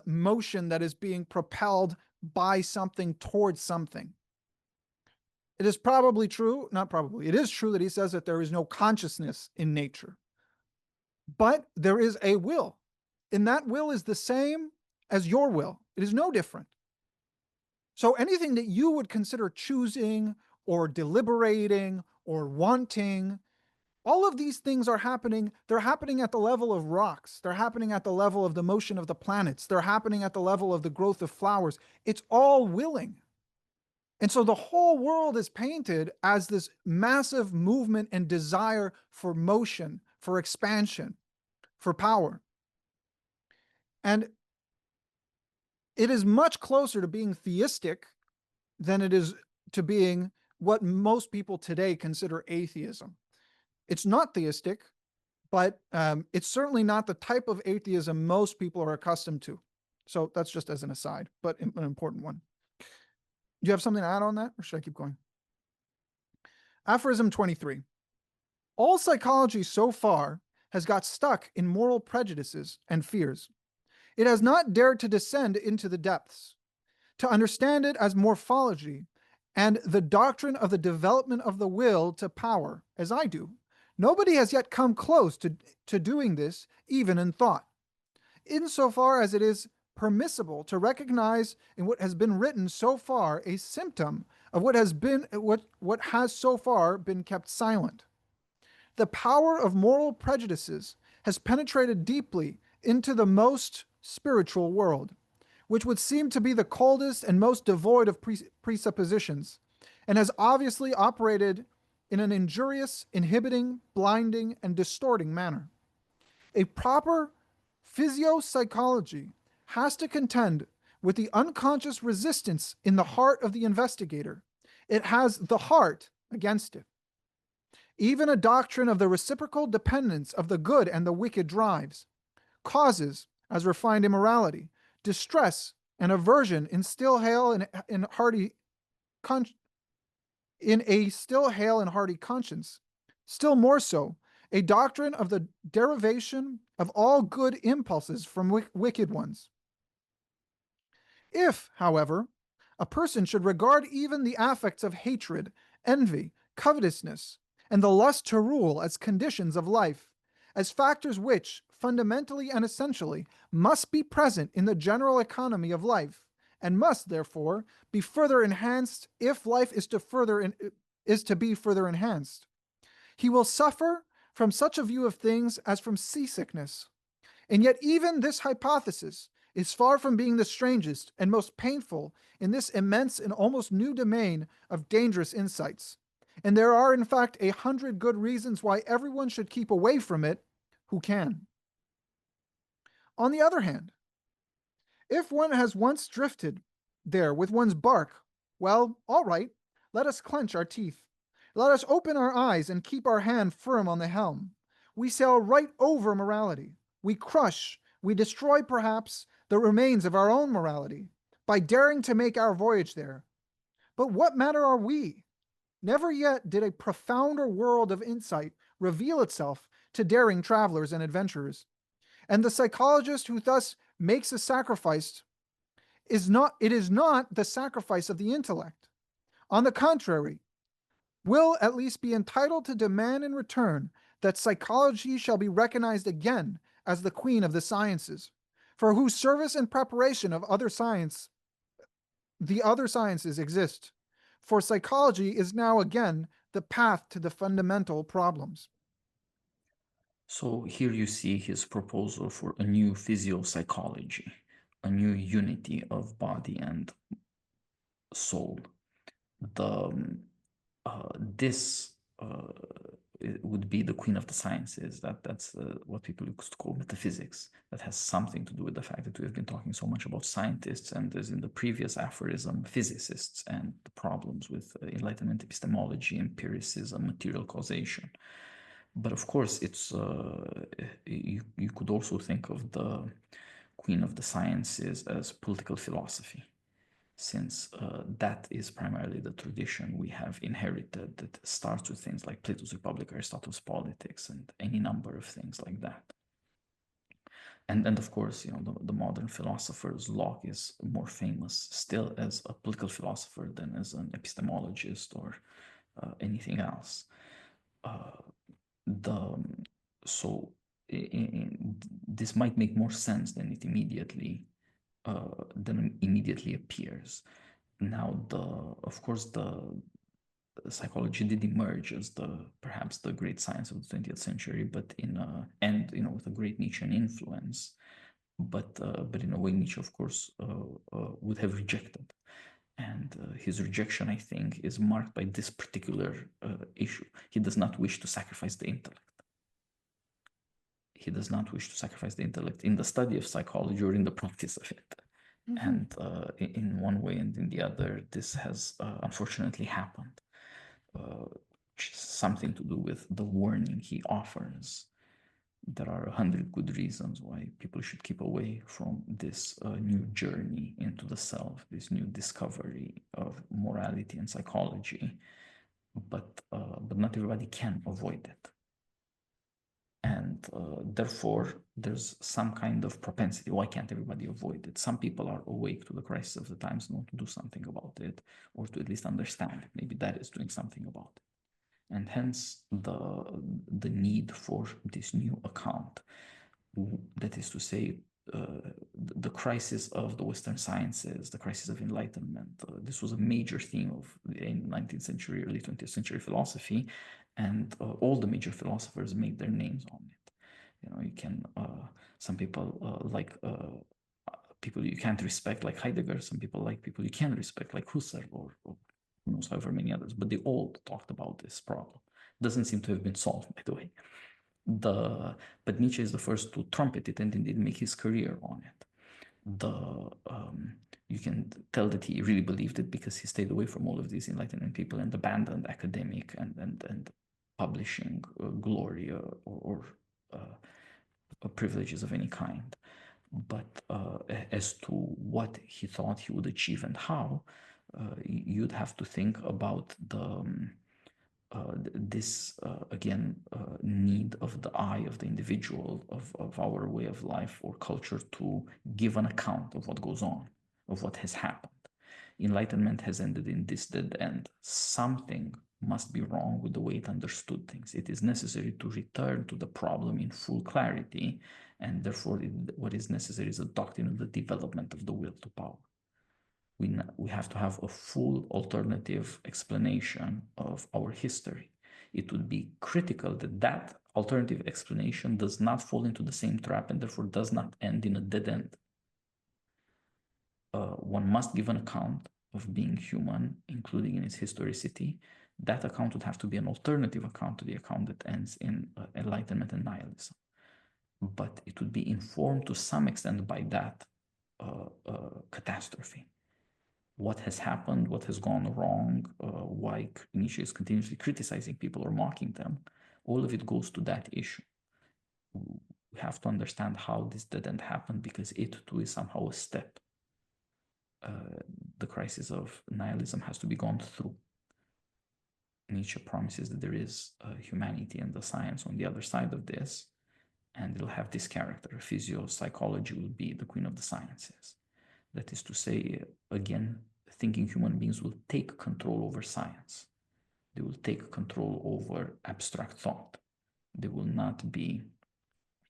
motion that is being propelled by something towards something. It is probably true, not probably, it is true that he says that there is no consciousness in nature, but there is a will. And that will is the same as your will. It is no different. So anything that you would consider choosing or deliberating or wanting, all of these things are happening. They're happening at the level of rocks. They're happening at the level of the motion of the planets. They're happening at the level of the growth of flowers. It's all willing. And so the whole world is painted as this massive movement and desire for motion, for expansion, for power. And it is much closer to being theistic than it is to being what most people today consider atheism. It's not theistic, but it's certainly not the type of atheism most people are accustomed to. So that's just as an aside, but an important one. Do you have something to add on that, or should I keep going? Aphorism 23. All psychology so far has got stuck in moral prejudices and fears. It has not dared to descend into the depths, to understand it as morphology and the doctrine of the development of the will to power, as I do. Nobody has yet come close to doing this, even in thought. Insofar as it is permissible to recognize in what has been written so far a symptom of what has so far been kept silent. The power of moral prejudices has penetrated deeply into the most spiritual world, which would seem to be the coldest and most devoid of presuppositions, and has obviously operated in an injurious, inhibiting, blinding, and distorting manner. A proper physiopsychology has to contend with the unconscious resistance in the heart of the investigator. It has the heart against it. Even a doctrine of the reciprocal dependence of the good and the wicked drives, causes, as refined immorality, distress and aversion in still hale and hearty in a still hale and hearty conscience. Still more so, a doctrine of the derivation of all good impulses from wicked ones. If, however, a person should regard even the affects of hatred, envy, covetousness, and the lust to rule as conditions of life, as factors which, fundamentally and essentially, must be present in the general economy of life, and must, therefore, be further enhanced if life is to be further enhanced, he will suffer from such a view of things as from seasickness. And yet even this hypothesis is far from being the strangest and most painful in this immense and almost new domain of dangerous insights. And there are, in fact, 100 good reasons why everyone should keep away from it who can. On the other hand, if one has once drifted there with one's bark, well, all right, let us clench our teeth. Let us open our eyes and keep our hand firm on the helm. We sail right over morality. We crush, we destroy perhaps the remains of our own morality by daring to make our voyage there. But what matter are we? Never yet did a profounder world of insight reveal itself to daring travelers and adventurers. And the psychologist who thus makes a sacrifice is not the sacrifice of the intellect. On the contrary, will at least be entitled to demand in return that psychology shall be recognized again as the queen of the sciences, for whose service and preparation of the other sciences exist. For psychology is now again the path to the fundamental problems. So here you see his proposal for a new physiopsychology, a new unity of body and soul. This it would be the queen of the sciences. That's what people used to call metaphysics. That has something to do with the fact that we have been talking so much about scientists, and as in the previous aphorism, physicists, and the problems with Enlightenment epistemology, empiricism, material causation. But of course, it's you could also think of the queen of the sciences as political philosophy, since that is primarily the tradition we have inherited that starts with things like Plato's Republic, Aristotle's Politics, and any number of things like that. And of course, the modern philosopher's Locke is more famous still as a political philosopher than as an epistemologist or anything else. So this might make more sense than it immediately appears. Now, of course, the psychology did emerge as perhaps the great science of the 20th century, but with a great Nietzschean influence. But in a way, Nietzsche, of course, would have rejected. And his rejection, I think, is marked by this particular issue. He does not wish to sacrifice the intellect. He does not wish to sacrifice the intellect in the study of psychology or in the practice of it. Mm-hmm. And in one way and in the other, this has unfortunately happened. Something to do with the warning he offers. There are 100 good reasons why people should keep away from this new journey into the self, this new discovery of morality and psychology. But not everybody can avoid it. And therefore, there's some kind of propensity. Why can't everybody avoid it? Some people are awake to the crisis of the times and want to do something about it, or to at least understand it. Maybe that is doing something about it. And hence the need for this new account. That is to say, the crisis of the Western sciences, the crisis of enlightenment. This was a major theme of the 19th century, early 20th century philosophy, and all the major philosophers made their names on it. You can, some people like people you can't respect, like Heidegger. Some people like people you can respect, like Husserl, or who knows, however many others. But they all talked about this problem. Doesn't seem to have been solved, by the way. But Nietzsche is the first to trumpet it and indeed make his career on it. You can tell that he really believed it because he stayed away from all of these Enlightenment people and abandoned academic and publishing glory or privileges of any kind. But as to what he thought he would achieve and how, you'd have to think about this need of the I, of the individual, of our way of life or culture to give an account of what goes on, of what has happened. Enlightenment has ended in this dead end. Something must be wrong with the way it understood things. It is necessary to return to the problem in full clarity, and therefore what is necessary is a doctrine of the development of the will to power. We have to have a full alternative explanation of our history. It would be critical that that alternative explanation does not fall into the same trap and therefore does not end in a dead end. One must give an account of being human, including in its historicity. That account would have to be an alternative account to the account that ends in enlightenment and nihilism. But it would be informed to some extent by that catastrophe. What has happened, what has gone wrong, why Nietzsche is continuously criticizing people or mocking them, all of it goes to that issue. We have to understand how this didn't happen because it too is somehow a step. The crisis of nihilism has to be gone through. Nietzsche promises that there is humanity and the science on the other side of this, and it'll have this character. Physiopsychology will be the queen of the sciences. That is to say, again, thinking human beings will take control over science. They will take control over abstract thought. They will not be,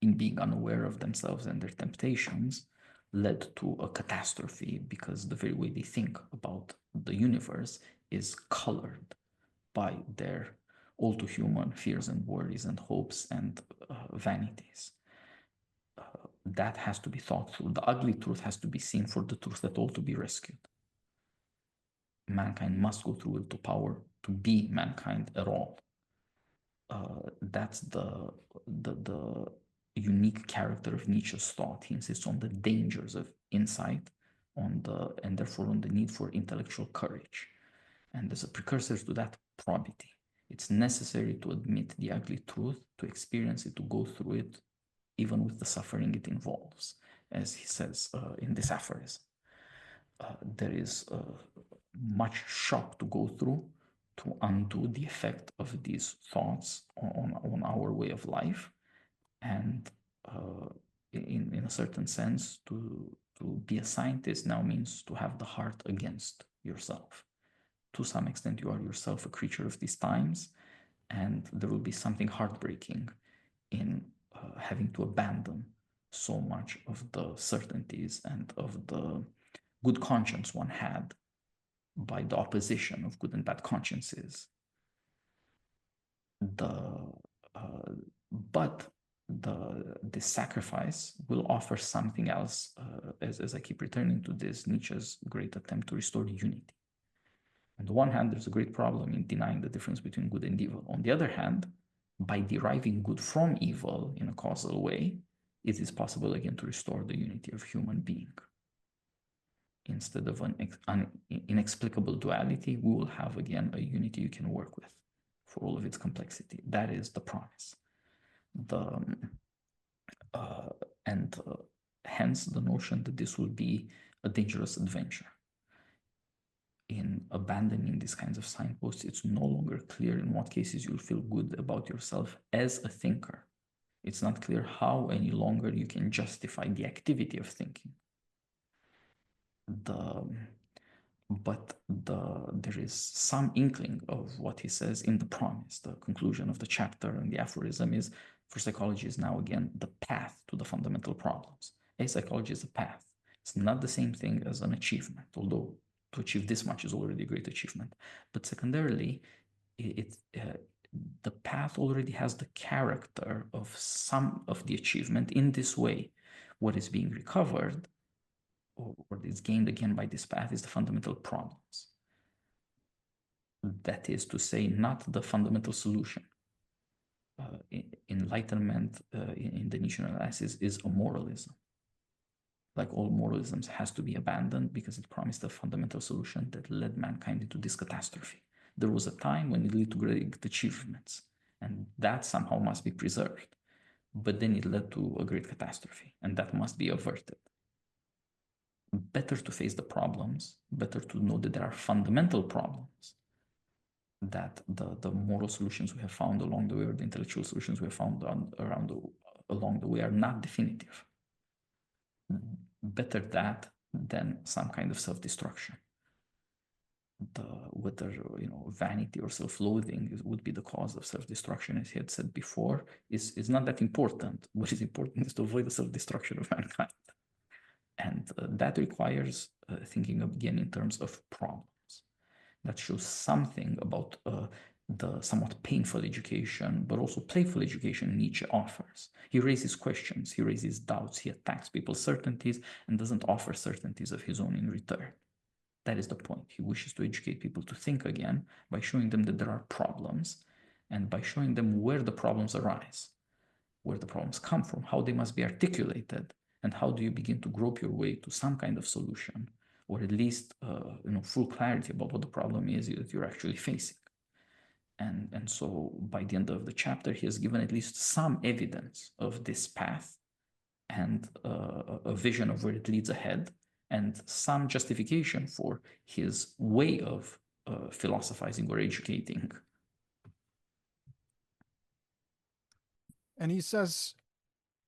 in being unaware of themselves and their temptations, led to a catastrophe because the very way they think about the universe is colored by their all too human fears and worries and hopes and vanities. That has to be thought through. The ugly truth has to be seen for the truth that all to be rescued. Mankind must go through will to power to be mankind at all. That's the unique character of Nietzsche's thought. He insists on the dangers of insight, and therefore on the need for intellectual courage. And as a precursor to that, probity. It's necessary to admit the ugly truth, to experience it, to go through it, even with the suffering it involves, as he says in this aphorism. There is much shock to go through to undo the effect of these thoughts on our way of life. And in a certain sense, to be a scientist now means to have the heart against yourself. To some extent, you are yourself a creature of these times, and there will be something heartbreaking in having to abandon so much of the certainties and of the good conscience one had by the opposition of good and bad consciences. But this sacrifice will offer something else, as I keep returning to this, Nietzsche's great attempt to restore unity. On the one hand, there's a great problem in denying the difference between good and evil. On the other hand, by deriving good from evil in a causal way, it is possible again to restore the unity of human being. Instead of an inexplicable duality, we will have again a unity you can work with for all of its complexity. That is the promise. Hence the notion that this will be a dangerous adventure. In abandoning these kinds of signposts, it's no longer clear in what cases you'll feel good about yourself as a thinker. It's not clear how any longer you can justify the activity of thinking. There is some inkling of what he says in the promise. The conclusion of the chapter and the aphorism is, for psychology is now again the path to the fundamental problems. A psychology is a path. It's not the same thing as an achievement, although to achieve this much is already a great achievement. But secondarily, the path already has the character of some of the achievement in this way. What is being recovered or is gained again by this path is the fundamental problems. That is to say, not the fundamental solution. Enlightenment in the Nietzschean analysis is a moralism. Like all moralisms, has to be abandoned because it promised a fundamental solution that led mankind into this catastrophe. There was a time when it led to great achievements, and that somehow must be preserved. But then it led to a great catastrophe, and that must be averted. Better to face the problems, better to know that there are fundamental problems, that the moral solutions we have found along the way, or the intellectual solutions we have found along the way, are not definitive. Better that than some kind of self-destruction. Whether vanity or self-loathing would be the cause of self-destruction, as he had said before, is not that important. What is important is to avoid the self-destruction of mankind. And that requires thinking again in terms of problems. That shows something about the somewhat painful education, but also playful education Nietzsche offers. He raises questions, he raises doubts, he attacks people's certainties and doesn't offer certainties of his own in return. That is the point. He wishes to educate people to think again by showing them that there are problems and by showing them where the problems arise, where the problems come from, how they must be articulated, and how do you begin to grope your way to some kind of solution, or at least full clarity about what the problem is that you're actually facing. And so by the end of the chapter, he has given at least some evidence of this path and a vision of where it leads ahead, and some justification for his way of philosophizing or educating. And he says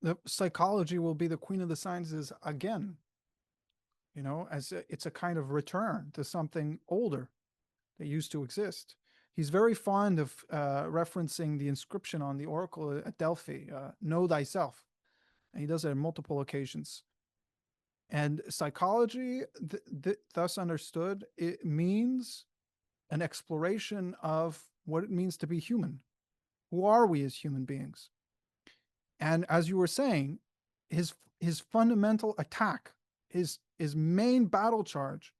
that psychology will be the queen of the sciences again, as it's a kind of return to something older that used to exist. He's very fond of referencing the inscription on the oracle at Delphi, know thyself. And he does it on multiple occasions. And psychology, thus understood, it means an exploration of what it means to be human. Who are we as human beings? And as you were saying, his fundamental attack, his main battle charge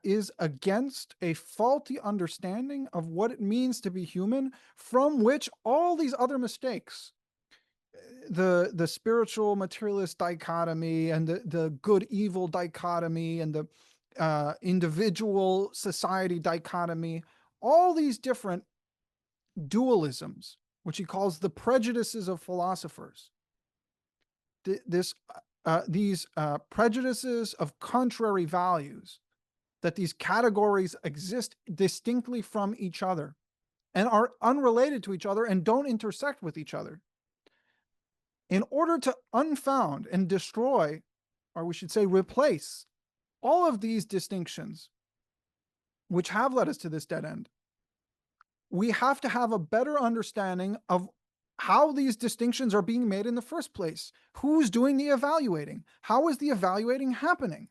is against a faulty understanding of what it means to be human, from which all these other mistakes, the spiritual materialist dichotomy and the good evil dichotomy and the individual society dichotomy, all these different dualisms, which he calls the prejudices of philosophers. These prejudices of contrary values, that these categories exist distinctly from each other and are unrelated to each other and don't intersect with each other. In order to unfound and destroy, or we should say replace, all of these distinctions, which have led us to this dead end, we have to have a better understanding of how these distinctions are being made in the first place. Who's doing the evaluating? How is the evaluating happening?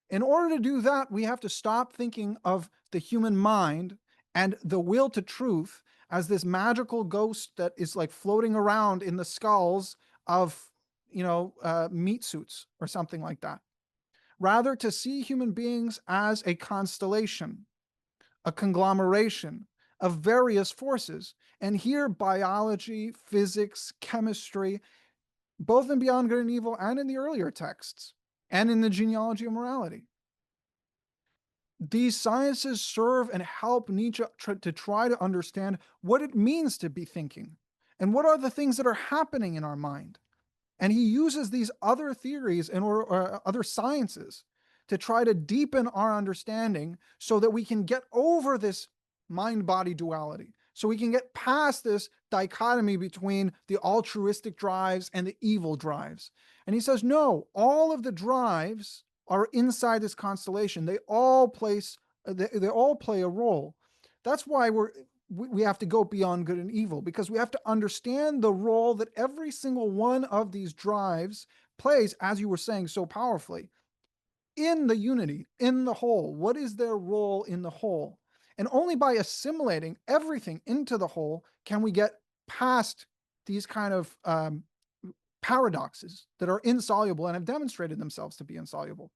In order to do that, we have to stop thinking of the human mind and the will to truth as this magical ghost that is like floating around in the skulls of, meat suits or something like that. Rather, to see human beings as a constellation, a conglomeration of various forces. And here, biology, physics, chemistry, both in Beyond Good and Evil and in the earlier texts, and in the genealogy of morality. These sciences serve and help Nietzsche to try to understand what it means to be thinking and what are the things that are happening in our mind. And he uses these other theories or other sciences to try to deepen our understanding so that we can get over this mind-body duality, so we can get past this dichotomy between the altruistic drives and the evil drives. And he says, no, all of the drives are inside this constellation. They all play a role. That's why we have to go beyond good and evil, because we have to understand the role that every single one of these drives plays, as you were saying so powerfully, in the unity, in the whole. What is their role in the whole? And only by assimilating everything into the whole can we get past these kind of paradoxes that are insoluble and have demonstrated themselves to be insoluble.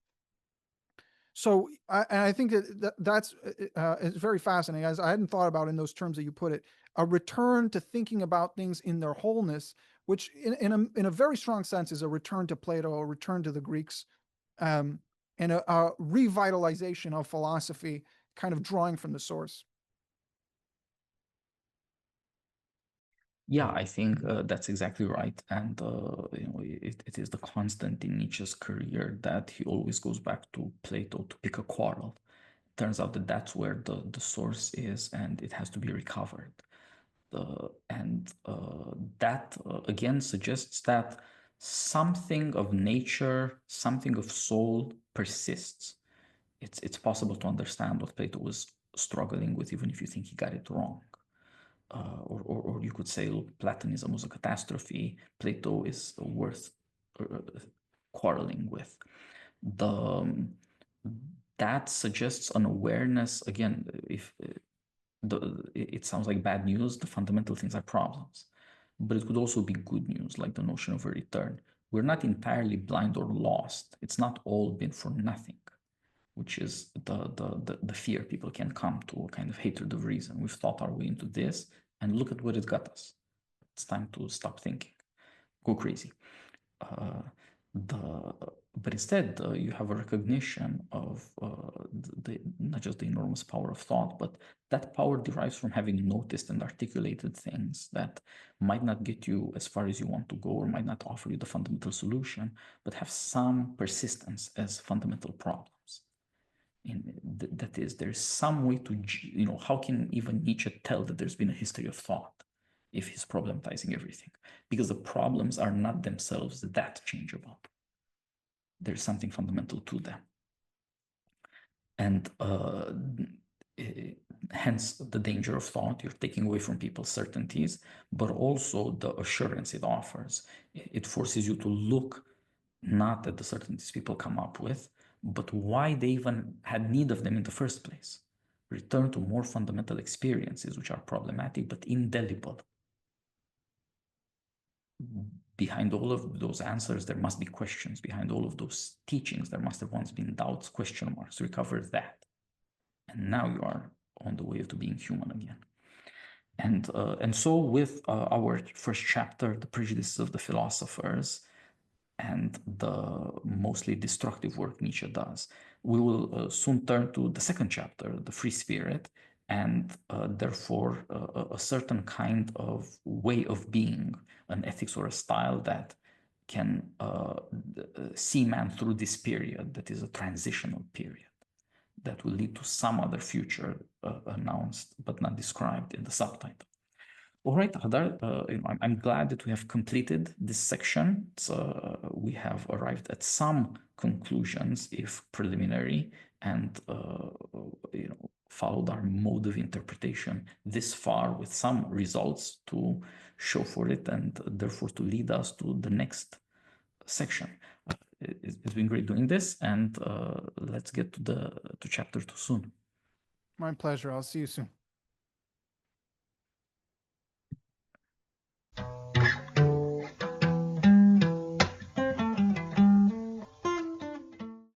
So I think that's it's very fascinating, as I hadn't thought about in those terms that you put it, a return to thinking about things in their wholeness, which in a very strong sense is a return to Plato, a return to the Greeks, and a revitalization of philosophy, kind of drawing from the source. Yeah, I think that's exactly right. And it is the constant in Nietzsche's career that he always goes back to Plato to pick a quarrel. Turns out that that's where the source is, and it has to be recovered. And that again suggests that something of nature, something of soul persists. It's possible to understand what Plato was struggling with, even if you think he got it wrong. Or you could say, look, Platonism was a catastrophe. Plato is worth quarreling with. That suggests an awareness. Again, if it sounds like bad news, the fundamental things are problems, but it could also be good news, like the notion of a return. We're not entirely blind or lost. It's not all been for nothing, which is the fear people can come to, a kind of hatred of reason. We've thought our way into this, and look at what it got us. It's time to stop thinking, go crazy. But instead, you have a recognition of not just the enormous power of thought, but that power derives from having noticed and articulated things that might not get you as far as you want to go, or might not offer you the fundamental solution, but have some persistence as fundamental problems. That is, there's some way to, how can even Nietzsche tell that there's been a history of thought if he's problematizing everything? Because the problems are not themselves that changeable. There's something fundamental to them. And hence the danger of thought. You're taking away from people certainties, but also the assurance it offers. It forces you to look not at the certainties people come up with, but why they even had need of them in the first place. return to more fundamental experiences which are problematic but indelible. Behind all of those answers, there must be questions. Behind all of those teachings, there must have once been doubts, question marks. Recover that. And now you are on the way to being human again. And so with our first chapter, The Prejudices of the Philosophers, and the mostly destructive work Nietzsche does, we will soon turn to the second chapter, The Free Spirit, and therefore a certain kind of way of being, an ethics or a style that can see man through this period that is a transitional period that will lead to some other future announced but not described in the subtitle. All right, Hadar, I'm glad that we have completed this section. So we have arrived at some conclusions, if preliminary, and followed our mode of interpretation this far with some results to show for it, and therefore to lead us to the next section. It's been great doing this, and let's get to chapter 2 soon. My pleasure. I'll see you soon.